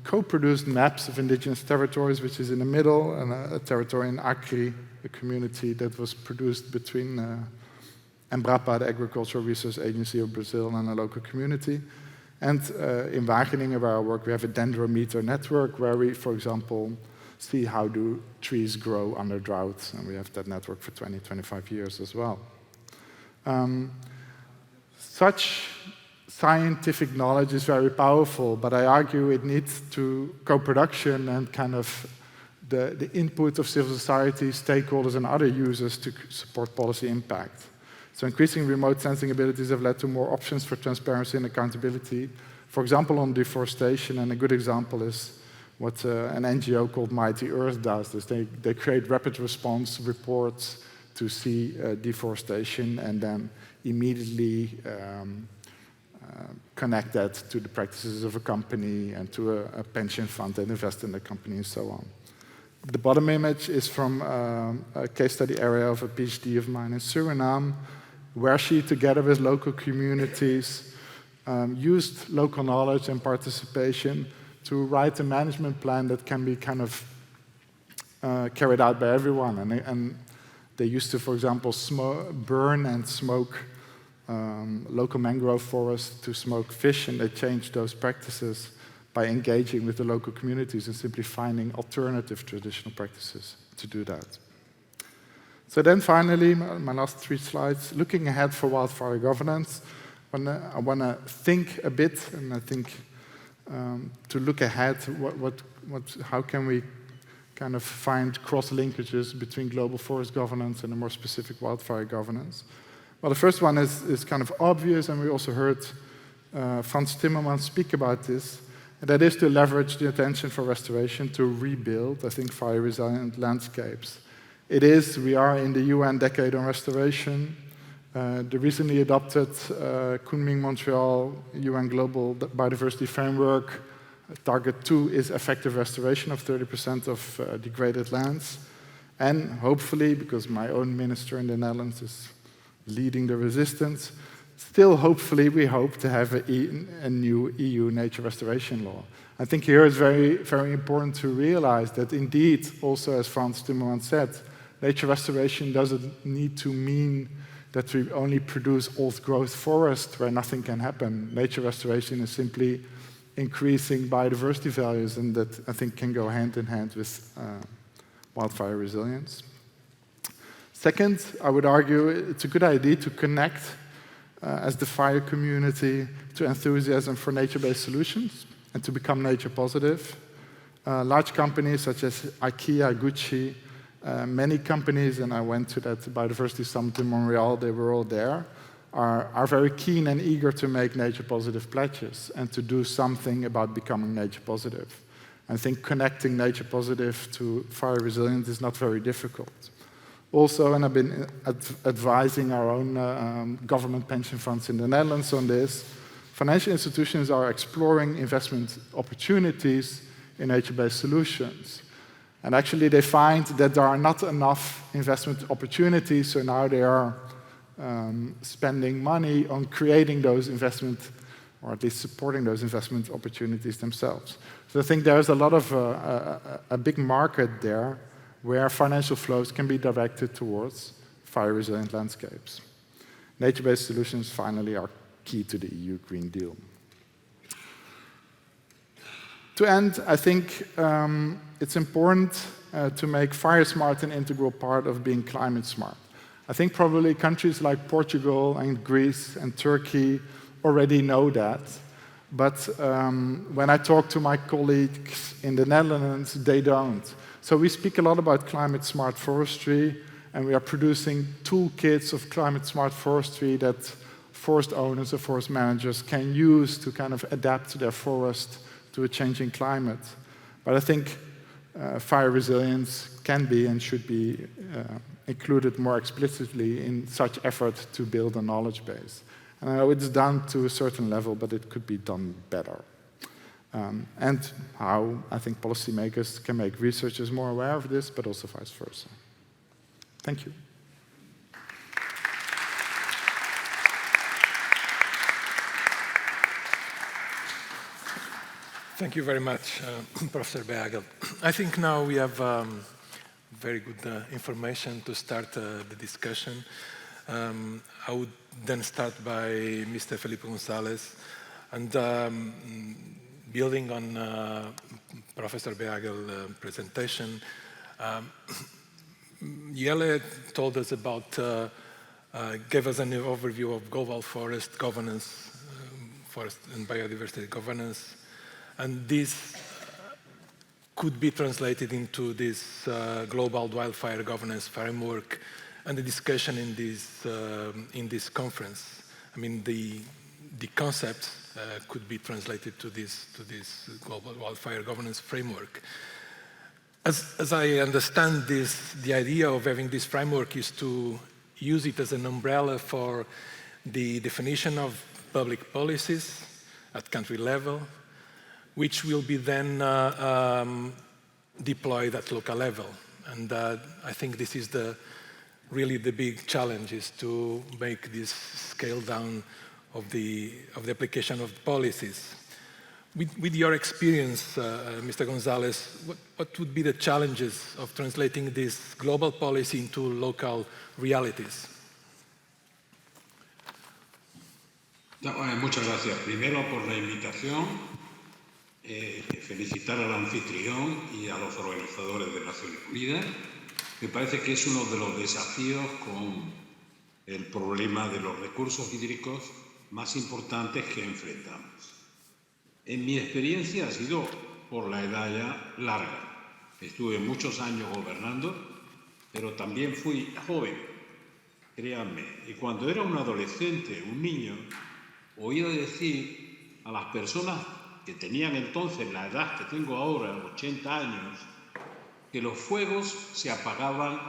Co-produced maps of indigenous territories, which is in the middle, and a territory in Acre, a community that was produced between Embrapa, the Agricultural Research Agency of Brazil, and a local community. And in Wageningen, where I work, we have a dendrometer network where we, for example, see how do trees grow under drought, and we have that network for 20, 25 years as well. Such scientific knowledge is very powerful, but I argue it needs to co-production and kind of the input of civil society, stakeholders, and other users to support policy impact. So increasing remote sensing abilities have led to more options for transparency and accountability. For example, on deforestation, and a good example is what an NGO called Mighty Earth does. They create rapid response reports to see deforestation, and then immediately connect that to the practices of a company and to a pension fund that invests in the company and so on. The bottom image is from a case study area of a PhD of mine in Suriname, where she, together with local communities, used local knowledge and participation to write a management plan that can be kind of carried out by everyone. And they used to, for example, burn and smoke local mangrove forests to smoke fish, and they changed those practices by engaging with the local communities and simply finding alternative traditional practices to do that. So then finally, my last 3 slides, looking ahead for wildfire governance, I want to think a bit, and I think to look ahead, how can we kind of find cross-linkages between global forest governance and a more specific wildfire governance? Well, the first one is kind of obvious, and we also heard Frans Timmermans speak about this, and that is to leverage the attention for restoration to rebuild, I think, fire-resilient landscapes. We are in the UN Decade on Restoration. The recently adopted Kunming-Montreal UN Global Biodiversity Framework, Target 2 is effective restoration of 30% of degraded lands. And hopefully, because my own minister in the Netherlands is leading the resistance, still hopefully we hope to have a new EU nature restoration law. I think here it's very, very important to realize that indeed, also as Frans Timmermans said, nature restoration doesn't need to mean that we only produce old-growth forest where nothing can happen. Nature restoration is simply increasing biodiversity values, and that, I think, can go hand in hand with wildfire resilience. Second, I would argue it's a good idea to connect as the fire community to enthusiasm for nature-based solutions and to become nature positive. Large companies such as IKEA, Gucci, many companies, and I went to that biodiversity summit in Montreal, they were all there, are very keen and eager to make nature positive pledges and to do something about becoming nature positive. I think connecting nature positive to fire resilience is not very difficult. Also, and I've been advising our own government pension funds in the Netherlands on this, financial institutions are exploring investment opportunities in nature-based solutions. And actually they find that there are not enough investment opportunities, so now they are spending money on creating those investment, or at least supporting those investment opportunities themselves. So I think there's a lot of a big market there where financial flows can be directed towards fire-resilient landscapes. Nature-based solutions, finally, are key to the EU Green Deal. To end, I think it's important to make fire smart an integral part of being climate smart. I think probably countries like Portugal and Greece and Turkey already know that. But when I talk to my colleagues in the Netherlands, they don't. So we speak a lot about climate smart forestry, and we are producing toolkits of climate smart forestry that forest owners or forest managers can use to kind of adapt their forest to a changing climate. But I think fire resilience can be and should be included more explicitly in such effort to build a knowledge base. And I know it's done to a certain level, but it could be done better. And how I think policymakers can make researchers more aware of this, but also vice versa. Thank you. Thank you very much, Professor Beagel. I think now we have very good information to start the discussion. I would then start by Mr. Felipe González, and building on Professor Beagel's presentation, Jelle told us about, gave us an overview of global forest governance, forest and biodiversity governance, and this could be translated into this global wildfire governance framework and the discussion in this conference. I mean, the concepts could be translated to this global wildfire governance framework. As I understand this, the idea of having this framework is to use it as an umbrella for the definition of public policies at country level, which will be then deployed at local level. And I think this is really the big challenge, is to make this scale down of the application of policies. With your experience, Mr. González, what would be the challenges of translating this global policy into local realities? Muchas gracias. Primero por la invitación, felicitar al anfitrión y a los organizadores de Naciones Unidas. Me parece que es uno de los desafíos con el problema de los recursos hídricos más importantes que enfrentamos. En mi experiencia ha sido por la edad ya larga. Estuve muchos años gobernando, pero también fui joven, créanme. Y cuando era un adolescente, un niño, oía decir a las personas que tenían entonces la edad que tengo ahora, 80 años, que los fuegos se apagaban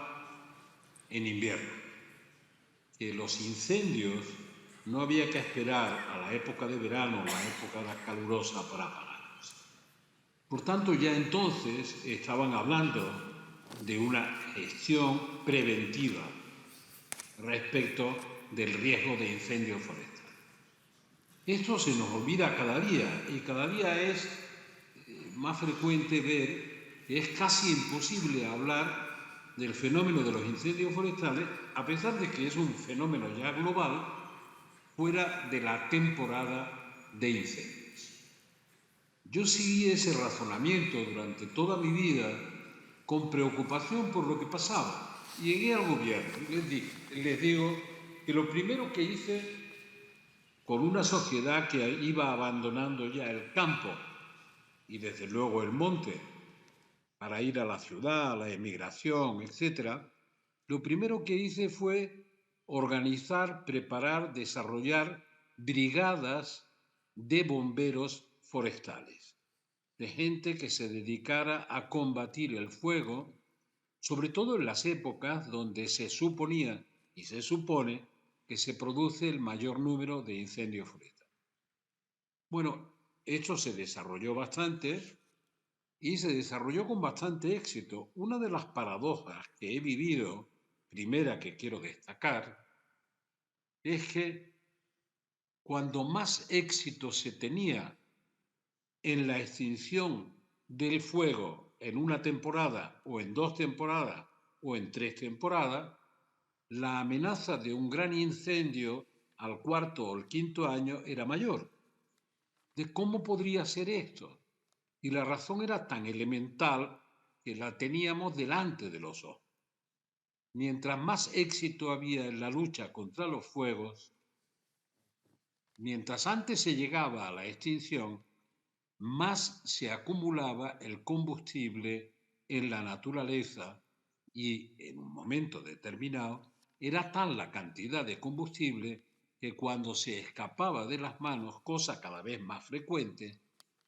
en invierno, que los incendios no había que esperar a la época de verano o la época calurosa para apagarlos. Por tanto, ya entonces estaban hablando de una gestión preventiva respecto del riesgo de incendio forestal. Esto se nos olvida cada día, y cada día es más frecuente ver que es casi imposible hablar del fenómeno de los incendios forestales, a pesar de que es un fenómeno ya global, fuera de la temporada de incendios. Yo seguí ese razonamiento durante toda mi vida con preocupación por lo que pasaba. Llegué al gobierno y les digo que lo primero que hice con una sociedad que iba abandonando ya el campo y desde luego el monte para ir a la ciudad, a la emigración, etc., lo primero que hice fue organizar, preparar, desarrollar brigadas de bomberos forestales, de gente que se dedicara a combatir el fuego, sobre todo en las épocas donde se suponía y se supone que se produce el mayor número de incendios forestales. Bueno, esto se desarrolló bastante y se desarrolló con bastante éxito. Una de las paradojas que he vivido, primera que quiero destacar, es que cuando más éxito se tenía en la extinción del fuego en una temporada o en 2 temporadas o en 3 temporadas, la amenaza de un gran incendio al 4.º o el 5.º año era mayor. ¿De cómo podría ser esto? Y la razón era tan elemental que la teníamos delante de los ojos. Mientras más éxito había en la lucha contra los fuegos, mientras antes se llegaba a la extinción, más se acumulaba el combustible en la naturaleza y en un momento determinado era tal la cantidad de combustible que cuando se escapaba de las manos, cosa cada vez más frecuente,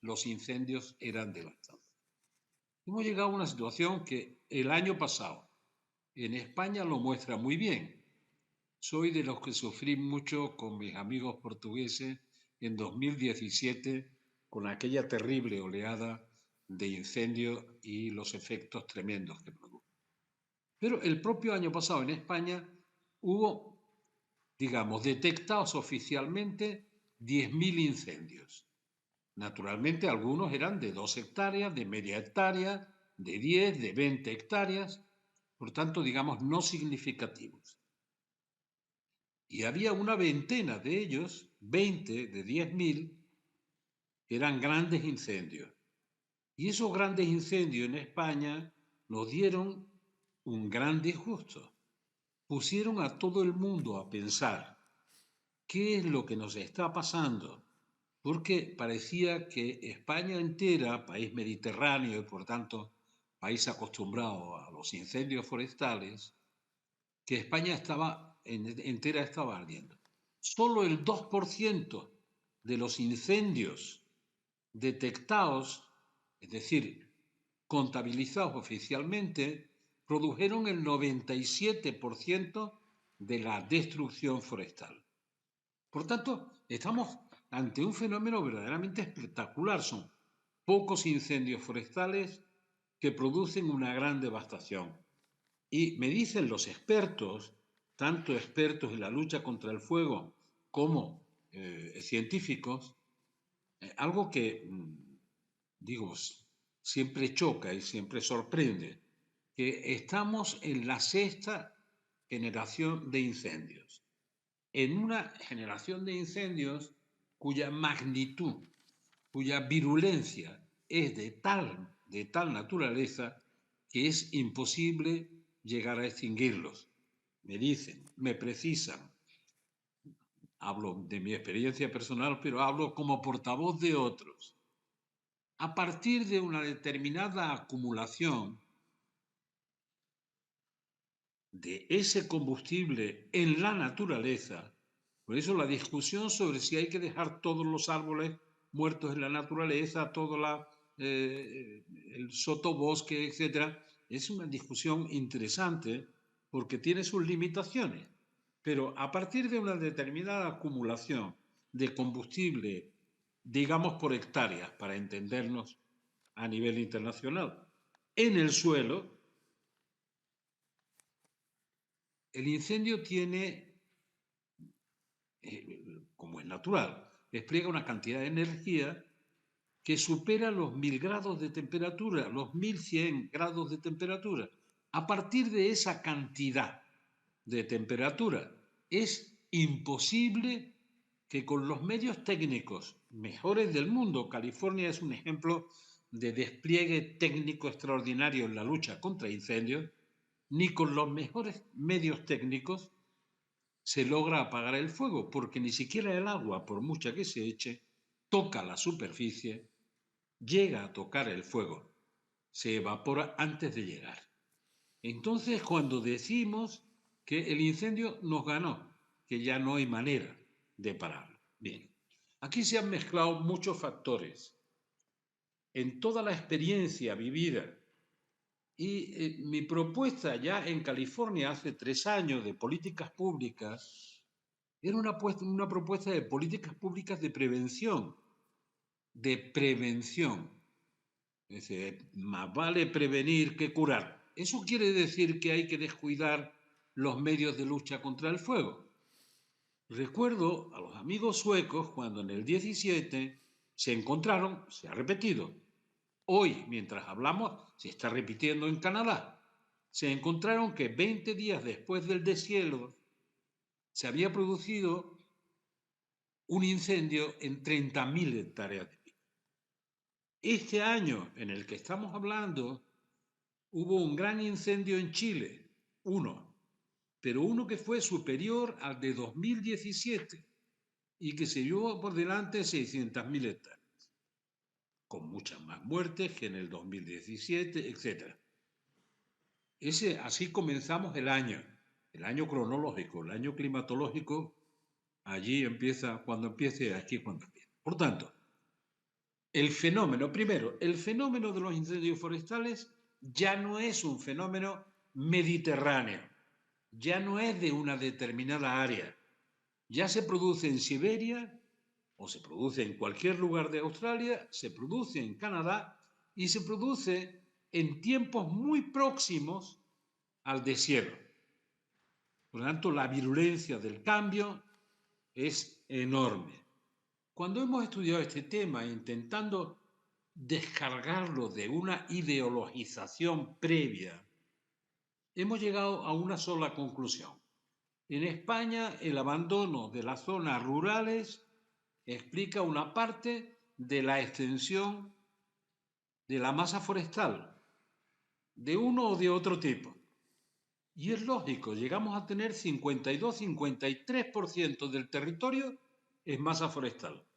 los incendios eran devastantes. Hemos llegado a una situación que el año pasado en España lo muestra muy bien. Soy de los que sufrí mucho con mis amigos portugueses en 2017 con aquella terrible oleada de incendios y los efectos tremendos que produjo. Pero el propio año pasado en España hubo, digamos, detectados oficialmente 10.000 incendios. Naturalmente algunos eran de 2 hectáreas, de media hectárea, de 10, de 20 hectáreas, por tanto, digamos, no significativos. Y había una veintena de ellos, 20 de 10.000, que eran grandes incendios. Y esos grandes incendios en España nos dieron un gran disgusto. Pusieron a todo el mundo a pensar qué es lo que nos está pasando, porque parecía que España entera, país mediterráneo y por tanto país acostumbrado a los incendios forestales, que España entera estaba ardiendo. Solo el 2% de los incendios detectados, es decir, contabilizados oficialmente, produjeron el 97% de la destrucción forestal. Por tanto, estamos ante un fenómeno verdaderamente espectacular. Son pocos incendios forestales que producen una gran devastación. Y me dicen los expertos, tanto expertos en la lucha contra el fuego como científicos, algo que, digo, siempre choca y siempre sorprende, que estamos en la 6ª generación de incendios. En una generación de incendios cuya magnitud, cuya virulencia es de tal naturaleza que es imposible llegar a extinguirlos. Me dicen, me precisan. Hablo de mi experiencia personal, pero hablo como portavoz de otros. A partir de una determinada acumulación de ese combustible en la naturaleza, por eso la discusión sobre si hay que dejar todos los árboles muertos en la naturaleza, todo el sotobosque, etc., es una discusión interesante porque tiene sus limitaciones. Pero a partir de una determinada acumulación de combustible, digamos por hectáreas, para entendernos a nivel internacional, en el suelo, el incendio tiene, como es natural, despliega una cantidad de energía que supera los 1.000 grados de temperatura, los 1.100 grados de temperatura. A partir de esa cantidad de temperatura, es imposible que con los medios técnicos mejores del mundo, California es un ejemplo de despliegue técnico extraordinario en la lucha contra incendios, ni con los mejores medios técnicos se logra apagar el fuego, porque ni siquiera el agua, por mucha que se eche, toca la superficie, llega a tocar el fuego. se evapora antes de llegar. Entonces, cuando decimos que el incendio nos ganó, que ya no hay manera de pararlo. Bien, aquí se han mezclado muchos factores. En toda la experiencia vivida y mi propuesta ya en California hace 3 años de políticas públicas era una propuesta de políticas públicas de prevención. De prevención. Es decir, más vale prevenir que curar. Eso quiere decir que hay que descuidar los medios de lucha contra el fuego. Recuerdo a los amigos suecos cuando en el 17 se encontraron, se ha repetido, hoy mientras hablamos se está repitiendo en Canadá, se encontraron que 20 días después del deshielo se había producido un incendio en 30.000 hectáreas de pinos. Este año en el que estamos hablando hubo un gran incendio en Chile, pero uno que fue superior al de 2017 y que se llevó por delante 600.000 hectáreas, con muchas más muertes que en el 2017, etc. Así comenzamos el año cronológico, el año climatológico, allí empieza, cuando empiece, aquí cuando empieza. Por tanto, el fenómeno de los incendios forestales ya no es un fenómeno mediterráneo, ya no es de una determinada área, ya se produce en Siberia o se produce en cualquier lugar de Australia, se produce en Canadá y se produce en tiempos muy próximos al deshierro. Por lo tanto, la virulencia del cambio es enorme. Cuando hemos estudiado este tema intentando descargarlo de una ideologización previa, hemos llegado a una sola conclusión. En España, el abandono de las zonas rurales explica una parte de la extensión de la masa forestal, de uno o de otro tipo. Y es lógico, llegamos a tener 52-53% del territorio es masa forestal.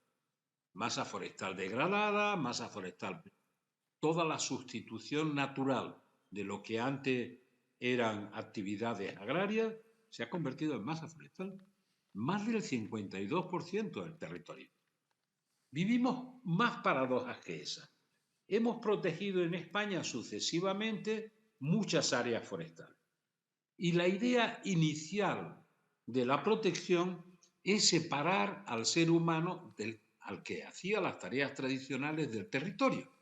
Masa forestal degradada, masa forestal, toda la sustitución natural de lo que antes eran actividades agrarias se ha convertido en masa forestal. Más del 52% del territorio. Vivimos más paradojas que esa. Hemos protegido en España sucesivamente muchas áreas forestales. Y la idea inicial de la protección es separar al ser humano al que hacía las tareas tradicionales del territorio.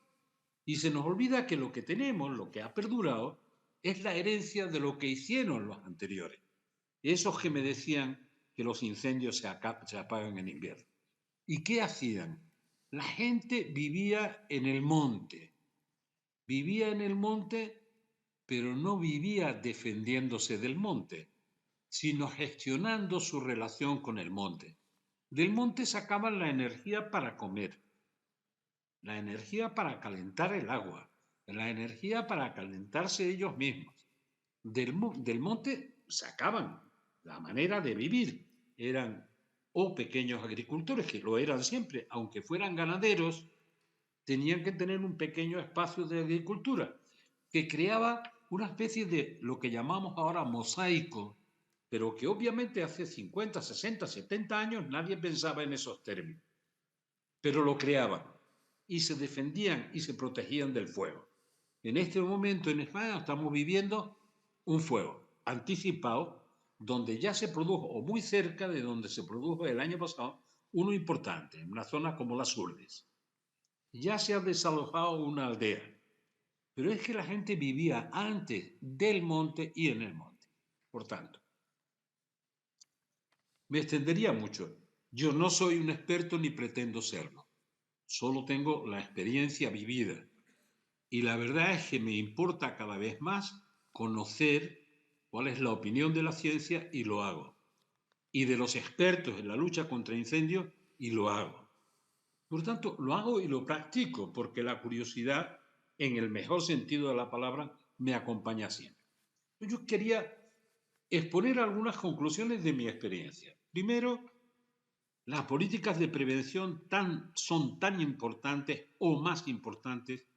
Y se nos olvida que lo que tenemos, lo que ha perdurado, es la herencia de lo que hicieron los anteriores. Esos que me decían que los incendios se apagan en invierno. ¿Y qué hacían? La gente vivía en el monte. Vivía en el monte, pero no vivía defendiéndose del monte, sino gestionando su relación con el monte. Del monte sacaban la energía para comer, la energía para calentar el agua, la energía para calentarse ellos mismos. Del monte sacaban la manera de vivir. Eran o pequeños agricultores, que lo eran siempre, aunque fueran ganaderos, tenían que tener un pequeño espacio de agricultura que creaba una especie de lo que llamamos ahora mosaico, pero que obviamente hace 50, 60, 70 años nadie pensaba en esos términos. Pero lo creaban y se defendían y se protegían del fuego. En este momento en España estamos viviendo un fuego anticipado donde ya se produjo, o muy cerca de donde se produjo el año pasado, uno importante, en una zona como las Urdes. Ya se ha desalojado una aldea, pero es que la gente vivía antes del monte y en el monte. Por tanto, me extendería mucho. Yo no soy un experto ni pretendo serlo. Solo tengo la experiencia vivida. Y la verdad es que me importa cada vez más conocer cuál es la opinión de la ciencia y lo hago. Y de los expertos en la lucha contra incendios y lo hago. Por tanto, lo hago y lo practico porque la curiosidad, en el mejor sentido de la palabra, me acompaña siempre. Yo quería exponer algunas conclusiones de mi experiencia. Primero, las políticas de prevención son tan importantes o más importantes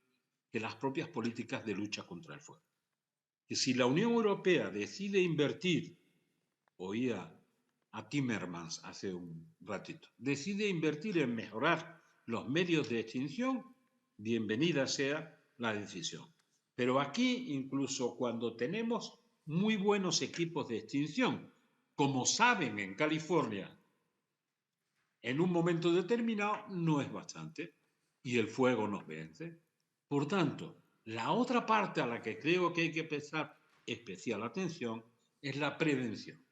que las propias políticas de lucha contra el fuego. Que si la Unión Europea decide invertir, oía a Timmermans hace un ratito, decide invertir en mejorar los medios de extinción, bienvenida sea la decisión. Pero aquí, incluso cuando tenemos muy buenos equipos de extinción, como saben en California, en un momento determinado no es bastante y el fuego nos vence. Por tanto, la otra parte a la que creo que hay que prestar especial atención es la prevención.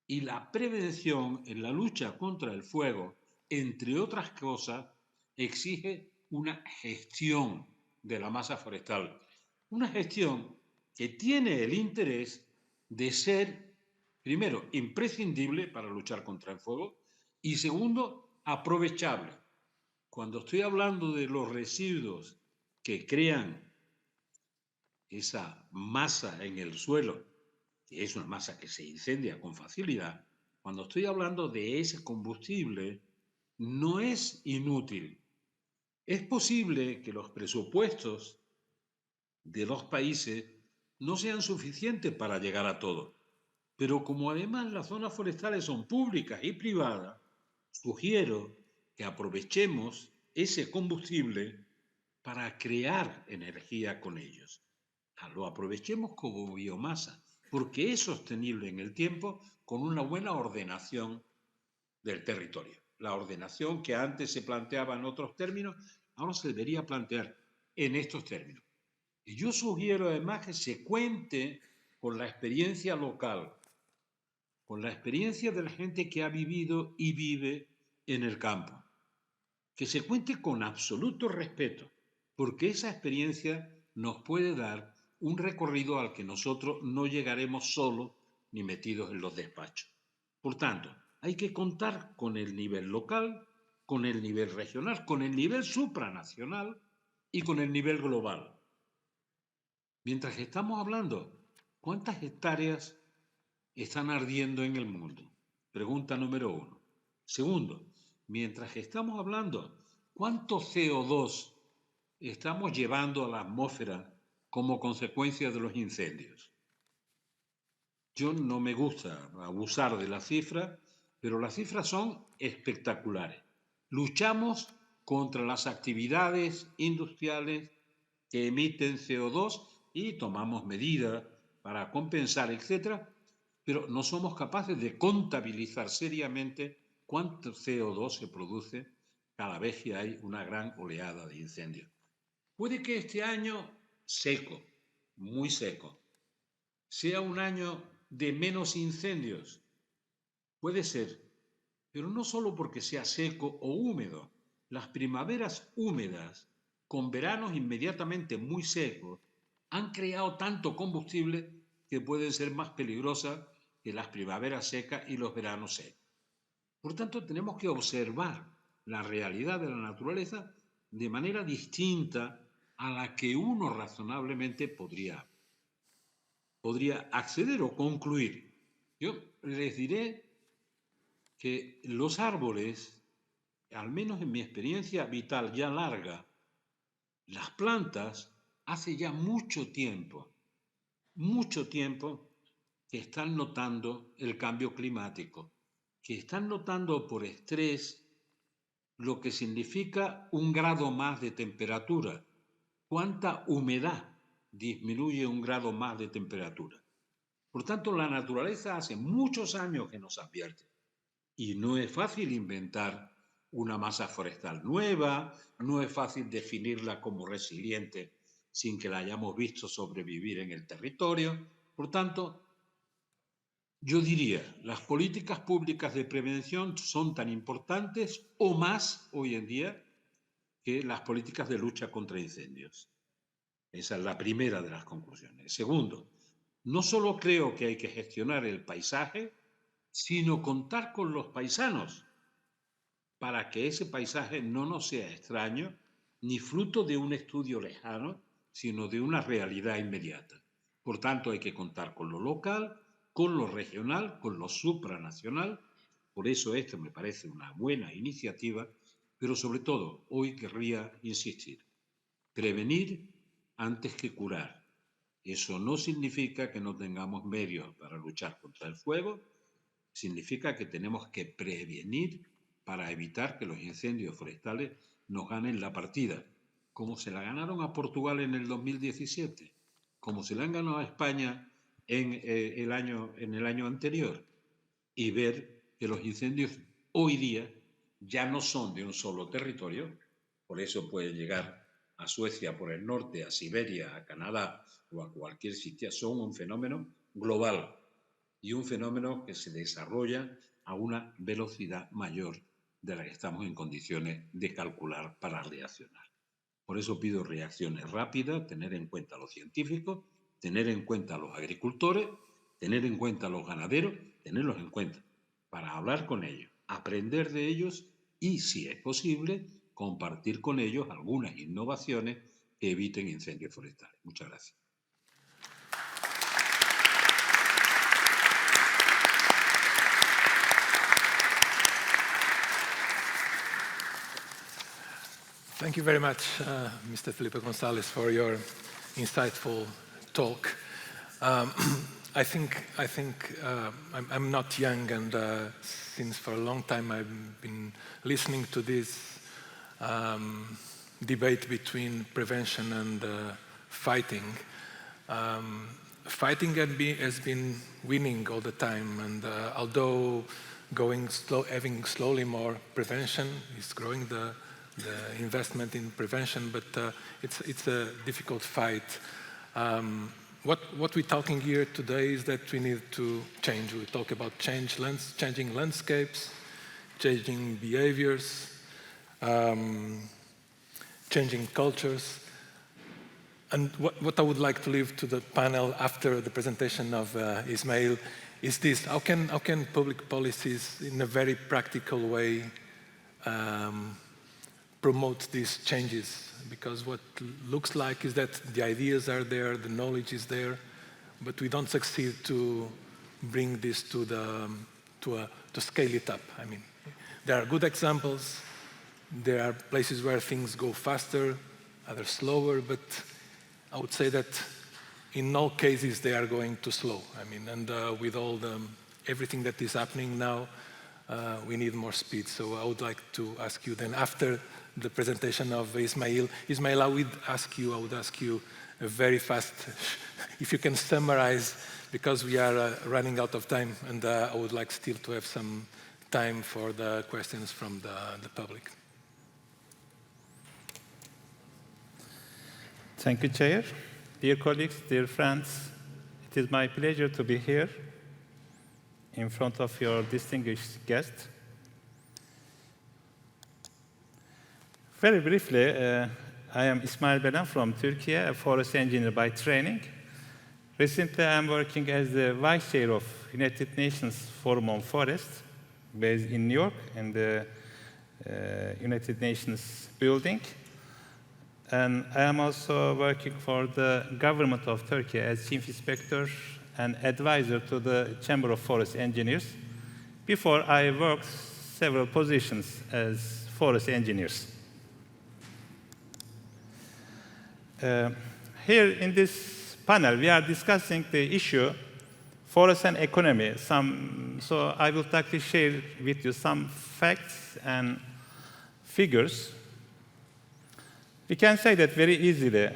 Y la prevención en la lucha contra el fuego, entre otras cosas, exige una gestión de la masa forestal. Una gestión que tiene el interés de ser, primero, imprescindible para luchar contra el fuego y segundo, aprovechable. Cuando estoy hablando de los residuos que crean esa masa en el suelo, que es una masa que se incendia con facilidad, cuando estoy hablando de ese combustible, no es inútil. Es posible que los presupuestos de los países no sean suficientes para llegar a todo, pero como además las zonas forestales son públicas y privadas, sugiero que aprovechemos ese combustible para crear energía con ellos. Lo aprovechemos como biomasa, porque es sostenible en el tiempo con una buena ordenación del territorio. La ordenación que antes se planteaba en otros términos, ahora se debería plantear en estos términos. Y yo sugiero además que se cuente con la experiencia local, con la experiencia de la gente que ha vivido y vive en el campo. Que se cuente con absoluto respeto, porque esa experiencia nos puede dar un recorrido al que nosotros no llegaremos solos ni metidos en los despachos. Por tanto, hay que contar con el nivel local, con el nivel regional, con el nivel supranacional y con el nivel global. Mientras que estamos hablando, ¿cuántas hectáreas están ardiendo en el mundo? Pregunta número 1. Segundo, mientras que estamos hablando, ¿cuánto CO2 estamos llevando a la atmósfera como consecuencia de los incendios? Yo no me gusta abusar de las cifras, pero las cifras son espectaculares. Luchamos contra las actividades industriales que emiten CO2 y tomamos medidas para compensar, etc., pero no somos capaces de contabilizar seriamente cuánto CO2 se produce cada vez que hay una gran oleada de incendios. Puede que este año seco, muy seco, sea un año de menos incendios. Puede ser, pero no solo porque sea seco o húmedo. Las primaveras húmedas, con veranos inmediatamente muy secos, han creado tanto combustible que pueden ser más peligrosas que las primaveras secas y los veranos secos. Por tanto, tenemos que observar la realidad de la naturaleza de manera distinta a la que uno razonablemente podría acceder o concluir. Yo les diré que los árboles, al menos en mi experiencia vital ya larga, las plantas hace ya mucho tiempo que están notando el cambio climático, que están notando por estrés lo que significa 1 grado más de temperatura. ¿Cuánta humedad disminuye 1 grado más de temperatura? Por tanto, la naturaleza hace muchos años que nos advierte. Y no es fácil inventar una masa forestal nueva, no es fácil definirla como resiliente sin que la hayamos visto sobrevivir en el territorio. Por tanto, yo diría, las políticas públicas de prevención son tan importantes o más hoy en día que las políticas de lucha contra incendios. Esa es la primera de las conclusiones. Segundo, no solo creo que hay que gestionar el paisaje, sino contar con los paisanos para que ese paisaje no nos sea extraño ni fruto de un estudio lejano, sino de una realidad inmediata. Por tanto, hay que contar con lo local, con lo regional, con lo supranacional. Por eso esto me parece una buena iniciativa, pero sobre todo hoy querría insistir, prevenir antes que curar. Eso no significa que no tengamos medios para luchar contra el fuego, significa que tenemos que prevenir para evitar que los incendios forestales nos ganen la partida, como se la ganaron a Portugal en el 2017, como se la han ganado a España en el año anterior, y ver que los incendios hoy día ya no son de un solo territorio, por eso puede llegar a Suecia por el norte, a Siberia, a Canadá o a cualquier sitio, son un fenómeno global y un fenómeno que se desarrolla a una velocidad mayor de la que estamos en condiciones de calcular para reaccionar. Por eso pido reacciones rápidas, tener en cuenta a los científicos, tener en cuenta a los agricultores, tener en cuenta a los ganaderos, tenerlos en cuenta para hablar con ellos, aprender de ellos y, si es posible, compartir con ellos algunas innovaciones que eviten incendios forestales. Muchas gracias. Thank you very much, Mr. Felipe González, for your insightful talk. I think I'm not young, and since for a long time I've been listening to this debate between prevention and fighting. Fighting has been winning all the time, and although having slowly more prevention is growing the investment in prevention, but it's a difficult fight. What we're talking here today is that we need to change. We talk about changing landscapes, changing behaviors, changing cultures. And what I would like to leave to the panel after the presentation of Ismail is this: how can public policies, in a very practical way, promote these changes? Because what looks like is that the ideas are there, the knowledge is there, but we don't succeed to bring this to scale it up. I mean, there are good examples. There are places where things go faster, others slower, but I would say that in all cases they are going too slow. I mean, and with everything that is happening now, we need more speed. So I would like to ask you then, after the presentation of Ismail, I would ask you a very fast, if you can summarize, because we are running out of time, and I would like still to have some time for the questions from the public. Thank you, Chair. Dear colleagues, dear friends, it is my pleasure to be here in front of your distinguished guest. Very briefly, I am Ismail Belan from Turkey, a forest engineer by training. Recently, I am working as the Vice Chair of United Nations Forum on Forest, based in New York, in the United Nations building. And I am also working for the government of Turkey as Chief Inspector and advisor to the Chamber of Forest Engineers. Before, I worked several positions as forest engineers. Here in this panel, we are discussing the issue forest and economy. So I will try to share with you some facts and figures. We can say that very easily,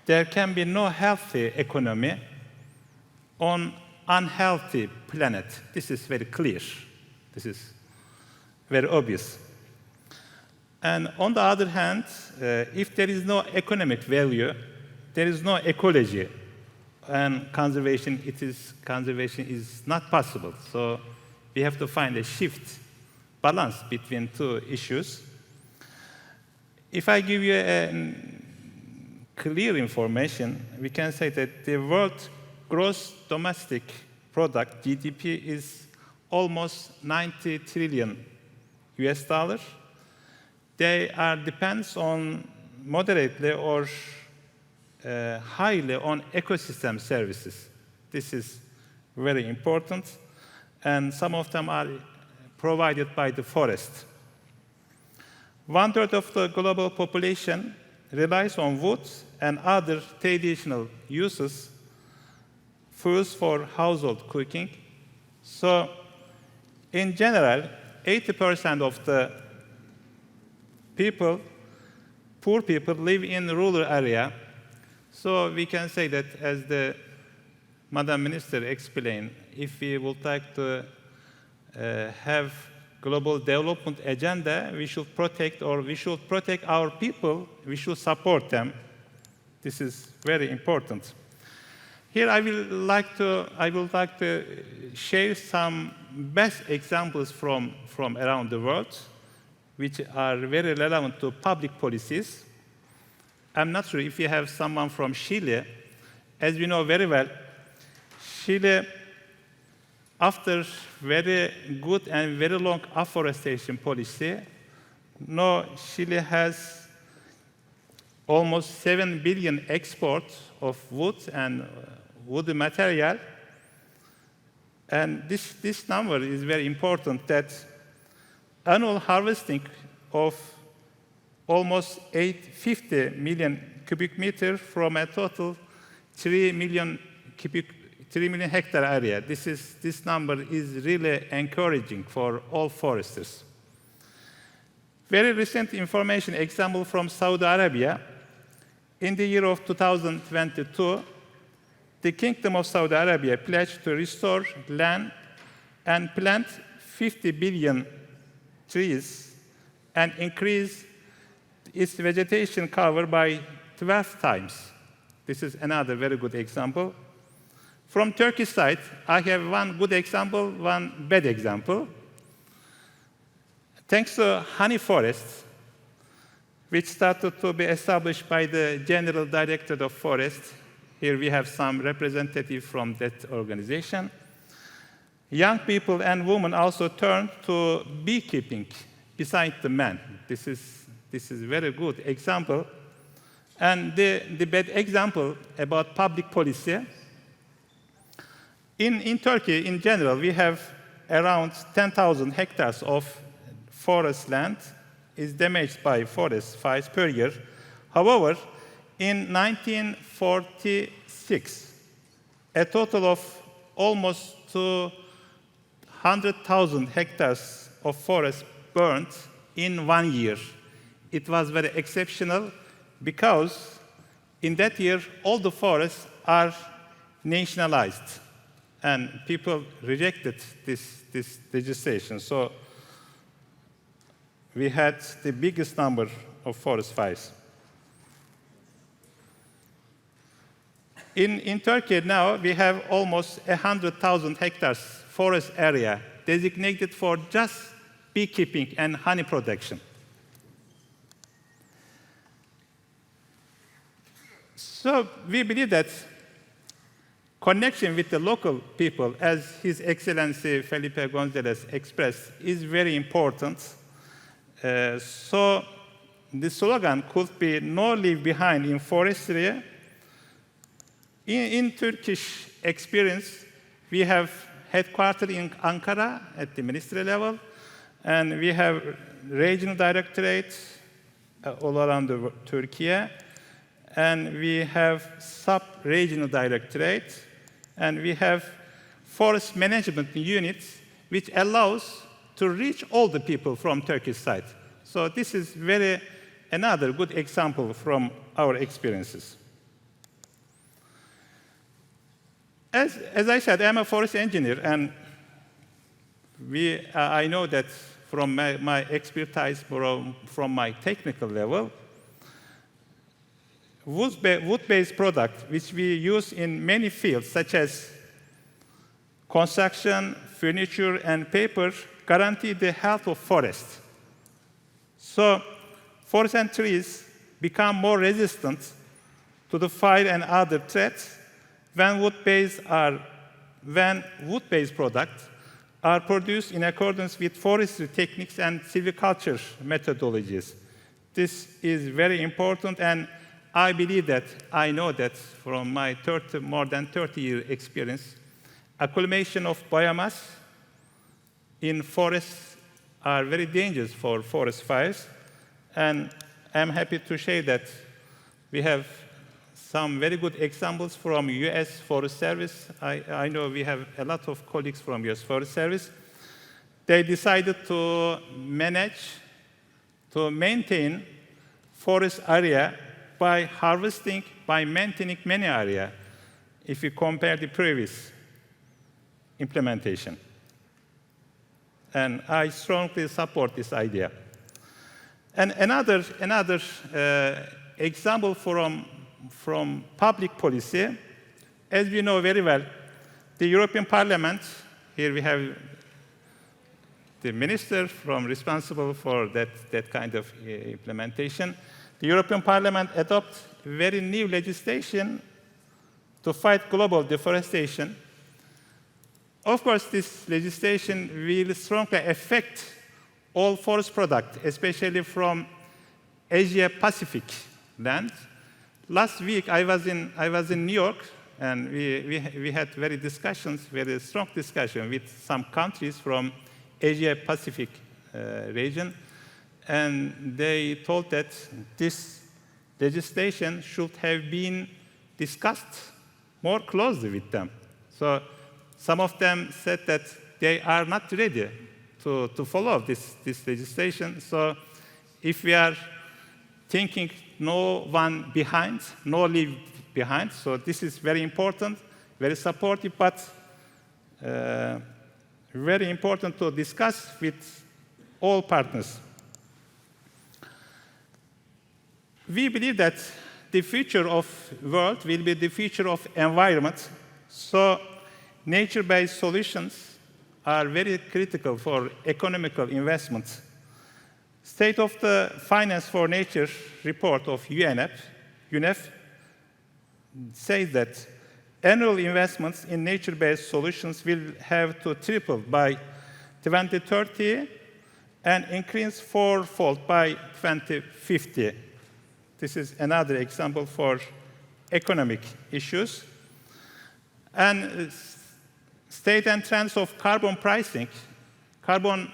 there can be no healthy economy on unhealthy planet. This is very clear. This is very obvious. And on the other hand, if there is no economic value, there is no ecology, and conservation is not possible. So we have to find a balance between two issues. If I give you a clear information, we can say that the world gross domestic product, GDP, is almost 90 trillion US dollars. They depends on moderately or highly on ecosystem services. This is very important, and some of them are provided by the forest. 1/3 of the global population relies on wood and other traditional uses, fuels for household cooking. So, in general, 80% of the people, poor people, live in the rural area. So we can say that, as the Madam Minister explained, if we would like to have global development agenda, we should protect our people, we should support them. This is very important. Here I would like to share some best examples from around the world, which are very relevant to public policies. I'm not sure if you have someone from Chile. As we know very well, Chile, after very good and very long afforestation policy, now Chile has almost 7 billion exports of wood and wood material. And this number is very important, that annual harvesting of almost 850 million cubic meters from a total 3 million hectare area. This number is really encouraging for all foresters. Very recent information example from Saudi Arabia. In the year of 2022, the Kingdom of Saudi Arabia pledged to restore land and plant 50 billion trees and increase its vegetation cover by 12 times. This is another very good example. From Turkey's side, I have one good example, one bad example. Thanks to honey forests, which started to be established by the General Directorate of Forests. Here we have some representatives from that organization. Young people and women also turned to beekeeping beside the men. This is a very good example. And the bad example about public policy. In Turkey, in general, we have around 10,000 hectares of forest land is damaged by forest fires per year. However, in 1946, a total of almost 200,000 hectares of forest burned in 1 year. It was very exceptional because in that year, all the forests are nationalized, and people rejected this legislation. So we had the biggest number of forest fires. In Turkey now, we have almost 100,000 hectares forest area designated for just beekeeping and honey production. So we believe that connection with the local people, as His Excellency Felipe Gonzalez expressed, is very important. So the slogan could be "No leave behind in forestry." In Turkish experience, we have headquartered in Ankara at the ministry level, and we have regional directorates all around Turkey, and we have sub-regional directorates, and we have forest management units, which allows to reach all the people from Turkish side. So this is another good example from our experiences. As I said, I'm a forest engineer, and I know that from my expertise, from my technical level, wood-based products, which we use in many fields, such as construction, furniture, and paper, guarantee the health of forests. So forests and trees become more resistant to the fire and other threats when wood-based products are produced in accordance with forestry techniques and silviculture methodologies. This is very important, and I believe that, I know that from my more than 30-year experience, accumulation of biomass in forests are very dangerous for forest fires. And I'm happy to share that We have some very good examples from US Forest Service. I know we have a lot of colleagues from US Forest Service. They decided to maintain forest area by harvesting, by maintaining many area, if you compare the previous implementation. And I strongly support this idea. And another example from public policy, as we know very well, the European Parliament, here we have the minister responsible for that kind of implementation. The European Parliament adopted very new legislation to fight global deforestation. Of course, this legislation will strongly affect all forest products, especially from Asia-Pacific land. Last week, I was in New York, and we had very strong discussion with some countries from Asia-Pacific region, and they told that this legislation should have been discussed more closely with them. So some of them said that they are not ready to follow this legislation. So if we are thinking no one behind, no leave behind, so this is very important, very supportive, but very important to discuss with all partners. We believe that the future of the world will be the future of environment. So nature-based solutions are very critical for economical investments. State of the Finance for Nature report of UNEP says that annual investments in nature-based solutions will have to triple by 2030 and increase fourfold by 2050. This is another example for economic issues. And state and trends of carbon pricing. Carbon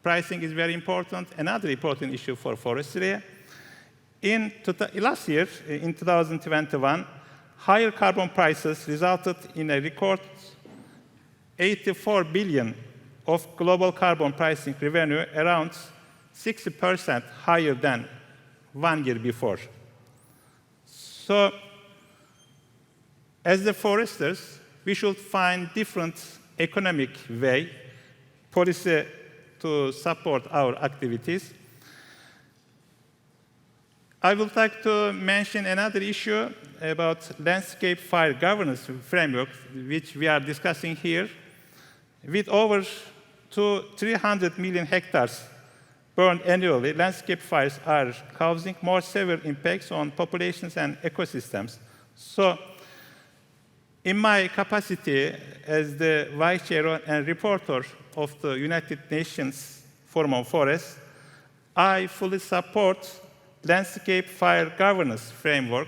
pricing is very important, another important issue for forestry. Last year, in 2021, higher carbon prices resulted in a record 84 billion of global carbon pricing revenue, around 60% higher than 1 year before. So, as the foresters, we should find different economic policy to support our activities. I would like to mention another issue about landscape fire governance framework, which we are discussing here. With over 300 million hectares burned annually, landscape fires are causing more severe impacts on populations and ecosystems. So, in my capacity as the Vice Chair and Reporter of the United Nations Forum on Forests, I fully support landscape fire governance framework,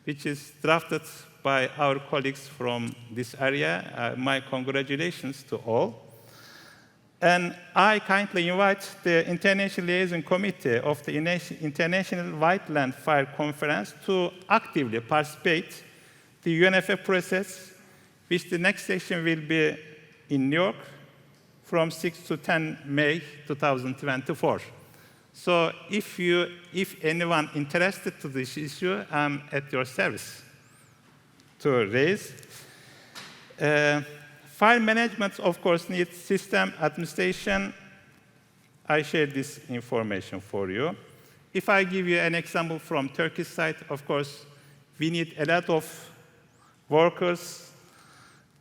which is drafted by our colleagues from this area. My congratulations to all. And I kindly invite the International Liaison Committee of the International Wildland Fire Conference to actively participate in the UNFF process, which the next session will be in New York from 6 to 10 May 2024. So if anyone interested to this issue, I'm at your service to raise. Fire management, of course, needs system administration. I share this information for you. If I give you an example from Turkish side, of course, we need a lot of workers,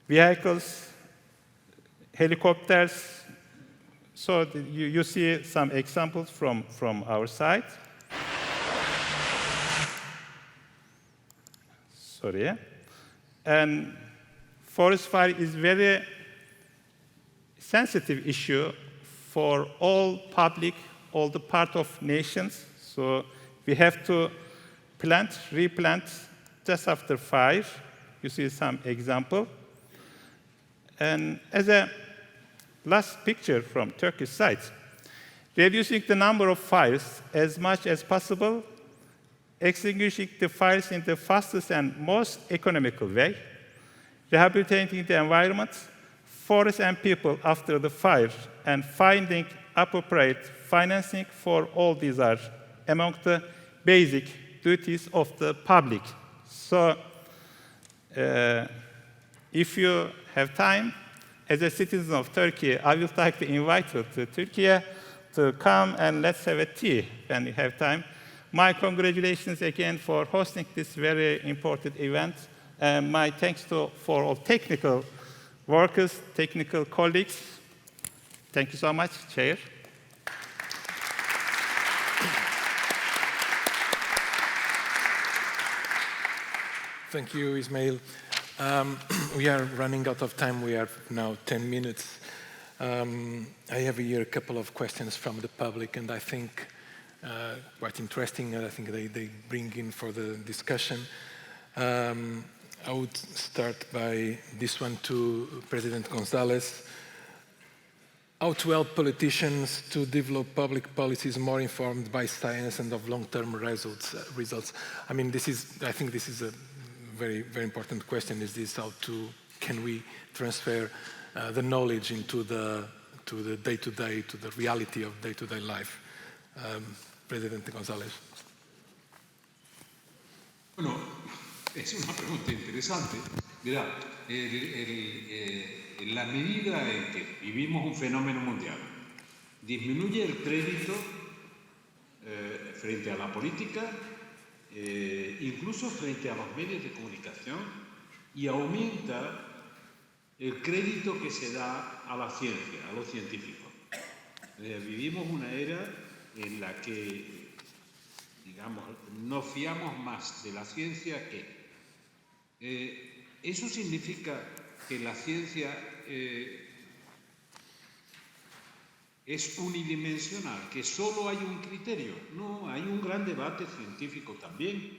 vehicles, helicopters. So you see some examples from our side. Sorry. And forest fire is very sensitive issue for all public, all the part of nations. So we have to plant, replant just after fire. You see some example. And as a last picture from Turkish side, reducing the number of fires as much as possible extinguishing the fires in the fastest and most economical way, rehabilitating the environment, forests and people after the fire, and finding appropriate financing for all these are among the basic duties of the public. So, if you have time, as a citizen of Turkey, I would like to invite you to Turkey to come and let's have a tea when you have time. My congratulations again for hosting this very important event. And my thanks for all technical workers, technical colleagues. Thank you so much, Chair. Thank you, Ismail. We are running out of time. We have now 10 minutes. I have here a couple of questions from the public, and I think quite interesting, and I think they bring in for the discussion. I would start by this one to President Gonzalez. How to help politicians to develop public policies more informed by science and of long-term results? I mean, I think this is a very, very important question. Is this can we transfer the knowledge into the day-to-day, to the reality of day-to-day life? Presidente González. Bueno, es una pregunta interesante. Mirá, en la medida en que vivimos un fenómeno mundial, disminuye el crédito frente a la política, incluso frente a los medios de comunicación, y aumenta el crédito que se da a la ciencia, a los científicos. Vivimos una era en la que, digamos, nos fiamos más de la ciencia que... eso significa que la ciencia es unidimensional, que solo hay un criterio. No, hay un gran debate científico también,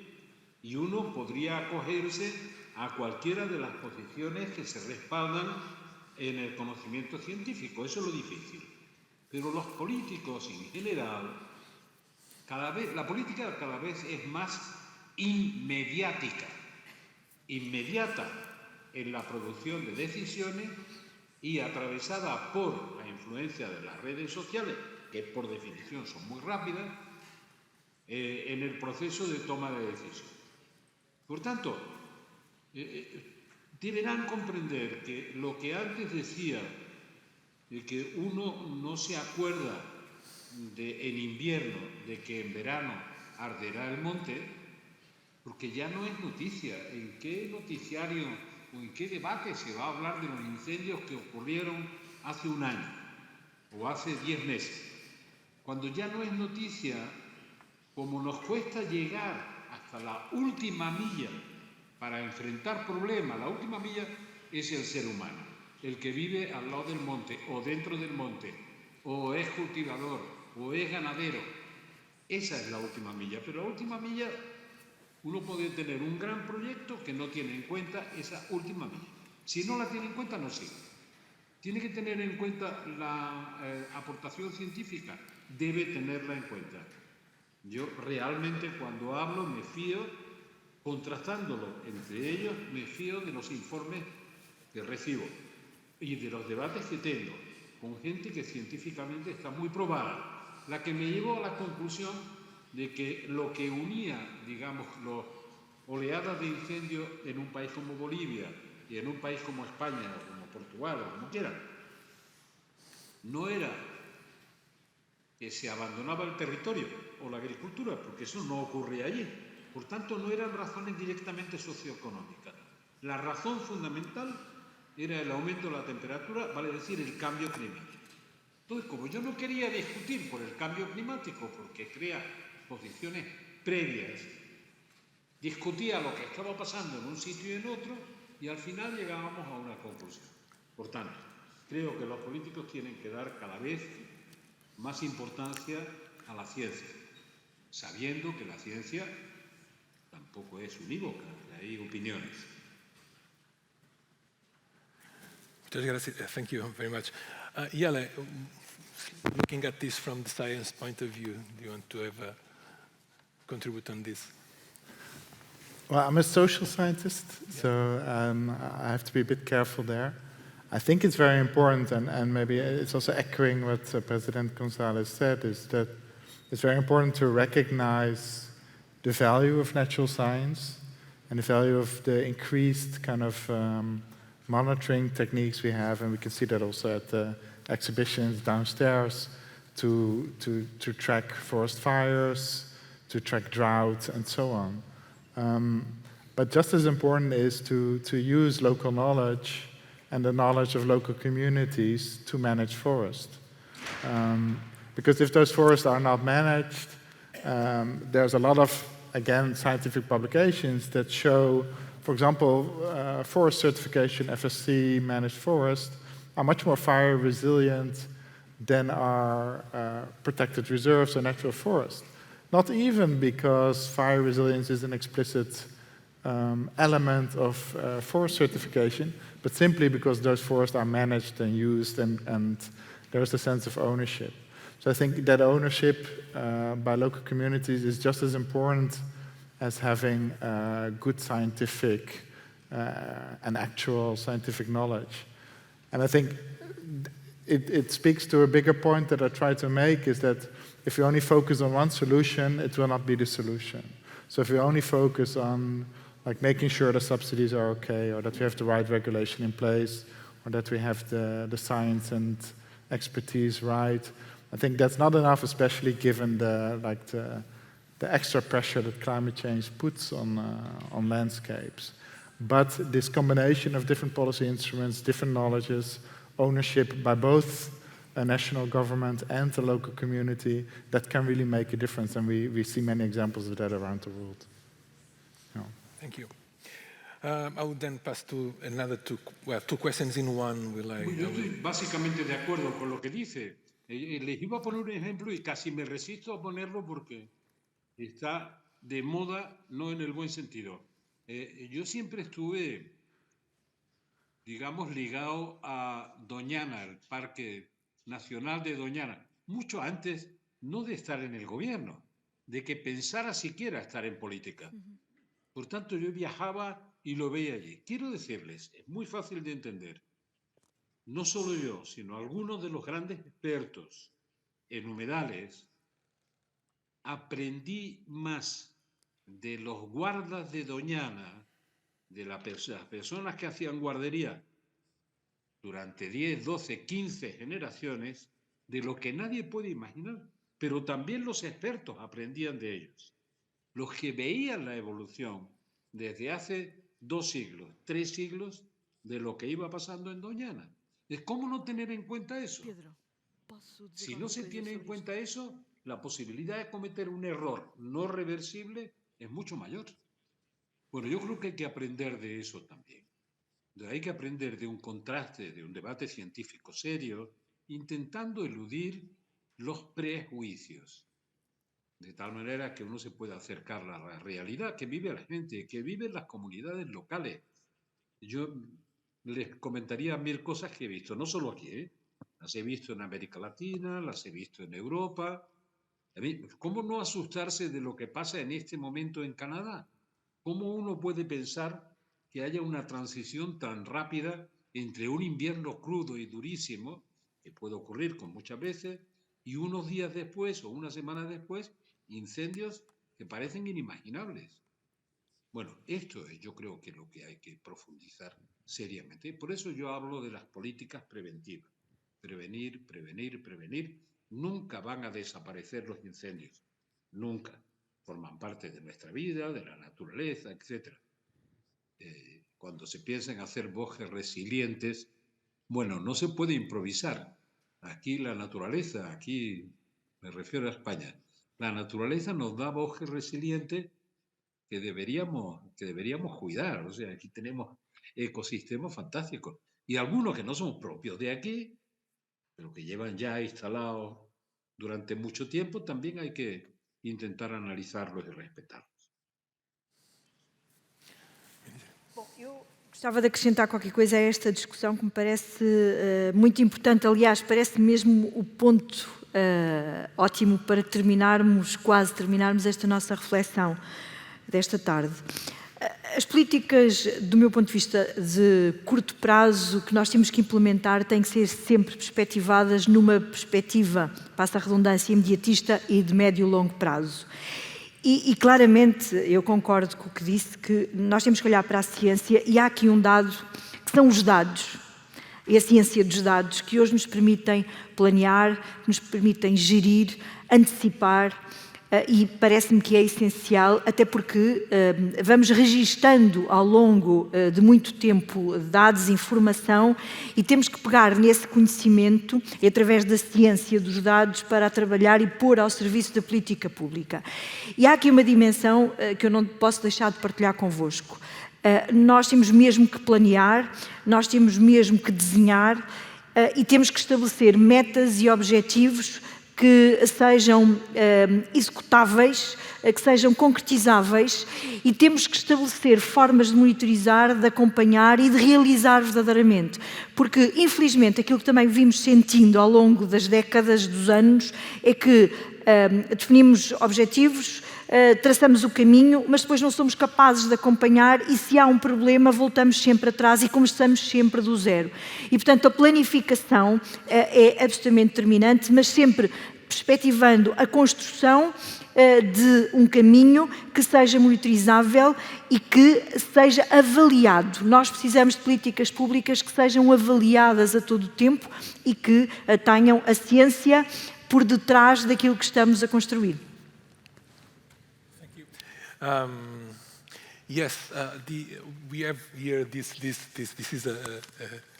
y uno podría acogerse a cualquiera de las posiciones que se respaldan en el conocimiento científico. Eso es lo difícil. Pero los políticos en general, la política cada vez es más inmediata en la producción de decisiones y atravesada por la influencia de las redes sociales, que por definición son muy rápidas, en el proceso de toma de decisiones. Por tanto, deberán comprender que lo que antes decía de que uno no se acuerda en invierno de que en verano arderá el monte, porque ya no es noticia. ¿En qué noticiario o en qué debate se va a hablar de los incendios que ocurrieron hace un año o hace 10 meses? Cuando ya no es noticia, como nos cuesta llegar hasta la última milla para enfrentar problemas, la última milla es el ser humano, el que vive al lado del monte o dentro del monte, o es cultivador o es ganadero. Esa es la última milla, pero la última milla uno puede tener un gran proyecto que no tiene en cuenta esa última milla. Si no la tiene en cuenta, no sigue. Tiene que tener en cuenta la aportación científica, debe tenerla en cuenta. Yo realmente cuando hablo me fío, contrastándolo entre ellos, me fío de los informes que recibo y de los debates que tengo con gente que científicamente está muy probada, la que me llevó a la conclusión de que lo que unía, digamos, las oleadas de incendios en un país como Bolivia y en un país como España o como Portugal o como quieran, no era que se abandonaba el territorio o la agricultura, porque eso no ocurría allí. Por tanto, no eran razones directamente socioeconómicas. La razón fundamental era el aumento de la temperatura, vale decir, el cambio climático. Entonces, como yo no quería discutir por el cambio climático, porque crea posiciones previas, discutía lo que estaba pasando en un sitio y en otro, y al final llegábamos a una conclusión. Por tanto, creo que los políticos tienen que dar cada vez más importancia a la ciencia, sabiendo que la ciencia tampoco es unívoca, hay opiniones. Muchas gracias. Thank you very much. Yale, looking at this from the science point of view, do you want to have a contribute on this? Well, I'm a social scientist, so I have to be a bit careful there. I think it's very important, and maybe it's also echoing what President Gonzalez said, is that it's very important to recognize the value of natural science and the value of the increased kind of monitoring techniques we have, and we can see that also at the exhibitions downstairs to track forest fires, to track drought, and so on. But just as important is to use local knowledge and the knowledge of local communities to manage forest. Because if those forests are not managed, there's a lot of, again, scientific publications that show, for example, forest certification, FSC managed forest, are much more fire resilient than our protected reserves or natural forest. Not even because fire resilience is an explicit element of forest certification, but simply because those forests are managed and used and there's a sense of ownership. So I think that ownership by local communities is just as important as having good scientific and actual scientific knowledge. And I think it speaks to a bigger point that I try to make, is that if you only focus on one solution, it will not be the solution. So if you only focus on like making sure the subsidies are okay, or that we have the right regulation in place, or that we have the science and expertise right, I think that's not enough, especially given the extra pressure that climate change puts on landscapes. But this combination of different policy instruments, different knowledges, ownership by both a national government and the local community, that can really make a difference, and we see many examples of that around the world. Yeah. Thank you. I would then pass to another two questions in one. Yo estoy básicamente de acuerdo con lo que dice. Les iba a poner un ejemplo y casi me resisto a ponerlo porque está de moda, no en el buen sentido. Yo siempre estuve, digamos, ligado a Doñana, el Parque Nacional de Doñana, mucho antes no de estar en el gobierno, de que pensara siquiera estar en política. Por tanto, yo viajaba y lo veía allí. Quiero decirles, es muy fácil de entender, no solo yo, sino algunos de los grandes expertos en humedales, aprendí más de los guardas de Doñana, de las personas que hacían guardería durante 10, 12, 15 generaciones, de lo que nadie puede imaginar. Pero también los expertos aprendían de ellos. Los que veían la evolución desde hace 2 siglos, 3 siglos, de lo que iba pasando en Doñana. ¿Cómo no tener en cuenta eso? Si no se tiene en cuenta eso, la posibilidad de cometer un error no reversible es mucho mayor. Bueno, yo creo que hay que aprender de eso también. Hay que aprender de un contraste, de un debate científico serio, intentando eludir los prejuicios, de tal manera que uno se pueda acercar a la realidad que vive la gente, que vive en las comunidades locales. Yo les comentaría 1000 cosas que he visto, no solo aquí, las he visto en América Latina, las he visto en Europa. ¿Cómo no asustarse de lo que pasa en este momento en Canadá? ¿Cómo uno puede pensar que haya una transición tan rápida entre un invierno crudo y durísimo, que puede ocurrir con muchas veces, y unos días después o una semana después, incendios que parecen inimaginables? Bueno, esto es, yo creo que lo que hay que profundizar seriamente. Por eso yo hablo de las políticas preventivas. Prevenir, prevenir, prevenir. Nunca van a desaparecer los incendios. Nunca. Forman parte de nuestra vida, de la naturaleza, etc. Cuando se piensa en hacer bosques resilientes, bueno, no se puede improvisar. Aquí la naturaleza, aquí me refiero a España, la naturaleza nos da bosques resilientes que deberíamos cuidar. O sea, aquí tenemos ecosistemas fantásticos. Y algunos que no son propios de aquí, pero que llevan ya instalados durante mucho tiempo, también hay que intentar analisarlos e respetarlos. Bom, eu gostava de acrescentar qualquer coisa a esta discussão que me parece muito importante. Aliás, parece mesmo o ponto ótimo para quase terminarmos esta nossa reflexão desta tarde. As políticas, do meu ponto de vista, de curto prazo, que nós temos que implementar, têm que ser sempre perspectivadas numa perspectiva, passa a redundância, imediatista e de médio e longo prazo. E claramente, eu concordo com o que disse, que nós temos que olhar para a ciência e há aqui um dado, que são os dados, e a ciência dos dados, que hoje nos permitem planear, nos permitem gerir, antecipar, e parece-me que é essencial, até porque vamos registando ao longo de muito tempo dados, informação, e temos que pegar nesse conhecimento, e através da ciência dos dados, para trabalhar e pôr ao serviço da política pública. E há aqui uma dimensão que eu não posso deixar de partilhar convosco. Nós temos mesmo que planear, nós temos mesmo que desenhar e temos que estabelecer metas e objetivos que sejam executáveis, que sejam concretizáveis, e temos que estabelecer formas de monitorizar, de acompanhar e de realizar verdadeiramente. Porque, infelizmente, aquilo que também vimos sentindo ao longo das décadas, dos anos, é que definimos objetivos, traçamos o caminho, mas depois não somos capazes de acompanhar e se há um problema voltamos sempre atrás e começamos sempre do zero. E, portanto, a planificação é absolutamente determinante, mas sempre perspectivando a construção de um caminho que seja monitorizável e que seja avaliado. Nós precisamos de políticas públicas que sejam avaliadas a todo o tempo e que tenham a ciência por detrás daquilo que estamos a construir. Yes, we have here this is a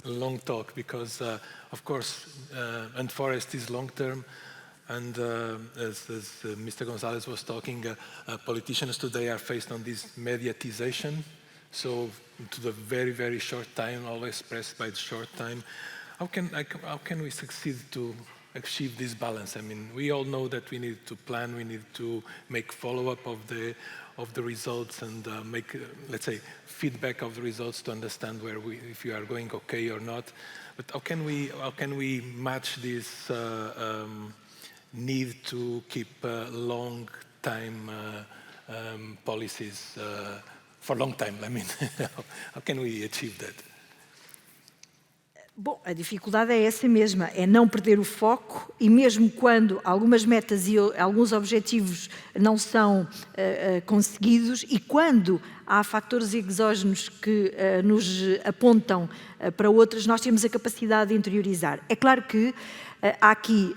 long talk because, of course, and forest is long term, and as Mr. Gonzalez was talking, politicians today are faced on this mediatization. So, to the very short time, always pressed by the short time, how can we succeed to achieve this balance? I mean, we all know that we need to plan, we need to make follow-up of the results and make, let's say, feedback of the results to understand if you are going okay or not. But how can we match this need to keep long time policies for a long time? I mean, how can we achieve that? Bom, a dificuldade é essa mesma, é não perder o foco e mesmo quando algumas metas e alguns objetivos não são conseguidos e quando há fatores exógenos que nos apontam para outras, nós temos a capacidade de interiorizar. É claro que há aqui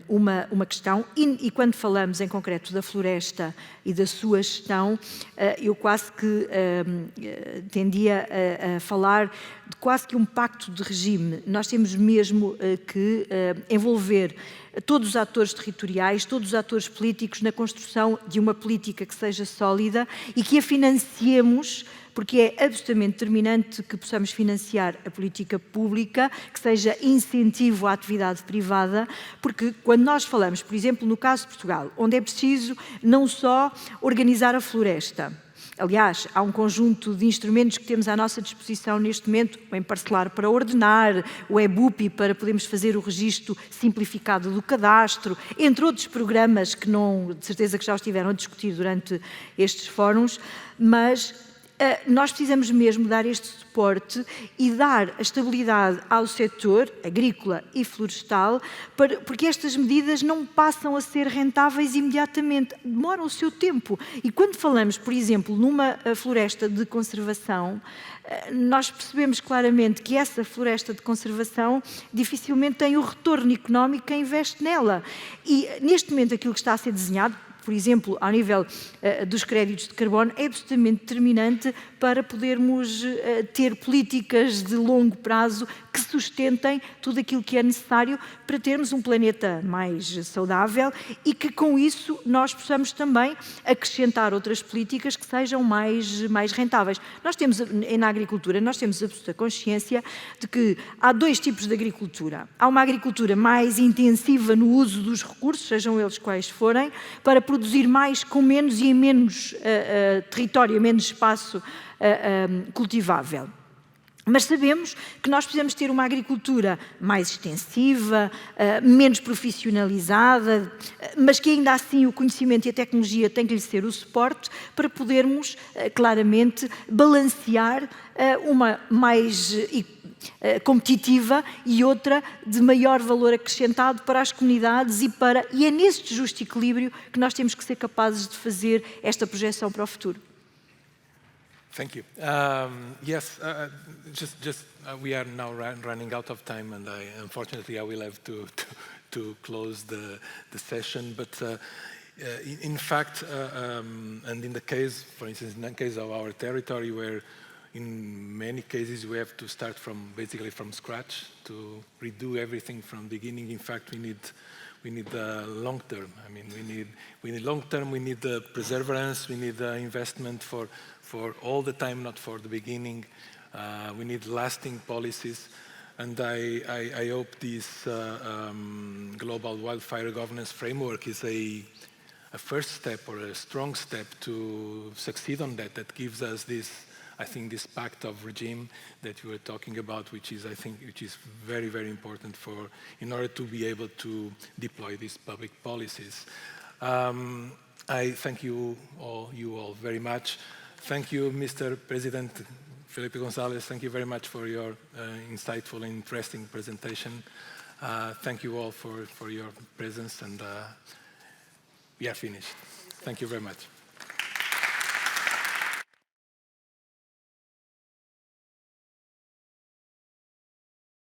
uma questão, e quando falamos em concreto da floresta e da sua gestão, eu quase que tendia a falar de quase que um pacto de regime. Nós temos mesmo que envolver todos os atores territoriais, todos os atores políticos na construção de uma política que seja sólida e que a financiemos, porque é absolutamente determinante que possamos financiar a política pública, que seja incentivo à atividade privada, porque quando nós falamos, por exemplo, no caso de Portugal, onde é preciso não só organizar a floresta, aliás, há um conjunto de instrumentos que temos à nossa disposição neste momento, o emparcelar para ordenar, o EBUPI para podermos fazer o registro simplificado do cadastro, entre outros programas que não, de certeza que já estiveram a discutir durante estes fóruns, mas nós precisamos mesmo dar este suporte e dar a estabilidade ao setor agrícola e florestal, porque estas medidas não passam a ser rentáveis imediatamente, demoram o seu tempo. E quando falamos, por exemplo, numa floresta de conservação, nós percebemos claramente que essa floresta de conservação dificilmente tem o retorno económico que investe nela. E neste momento aquilo que está a ser desenhado, por exemplo, ao nível dos créditos de carbono, é absolutamente determinante para podermos ter políticas de longo prazo que sustentem tudo aquilo que é necessário para termos um planeta mais saudável e que, com isso, nós possamos também acrescentar outras políticas que sejam mais rentáveis. Nós temos, na agricultura, nós temos absoluta consciência de que há dois tipos de agricultura. Há uma agricultura mais intensiva no uso dos recursos, sejam eles quais forem, para produzir mais com menos e em menos território, menos espaço cultivável. Mas sabemos que nós precisamos ter uma agricultura mais extensiva, menos profissionalizada, mas que ainda assim o conhecimento e a tecnologia têm que lhe ser o suporte para podermos claramente balancear uma mais competitiva e outra de maior valor acrescentado para as comunidades e é neste justo equilíbrio que nós temos que ser capazes de fazer esta projeção para o futuro. Thank you. Yes, we are now running out of time, and unfortunately I will have to close the session. But in fact, and in the case, for instance, in the case of our territory, where in many cases we have to start basically from scratch to redo everything from the beginning. In fact, we need long term. I mean, we need long term. We need the perseverance. We need the investment for all the time, not for the beginning. We need lasting policies, and I hope this global wildfire governance framework is a first step or a strong step to succeed on that. That gives us this, I think, this pact of regime that we were talking about, which is very, very important in order to be able to deploy these public policies. I thank you all very much. Thank you, Mr. President Felipe González. Thank you very much for your insightful and interesting presentation. Thank you all for your presence, and we are finished. Thank you very much.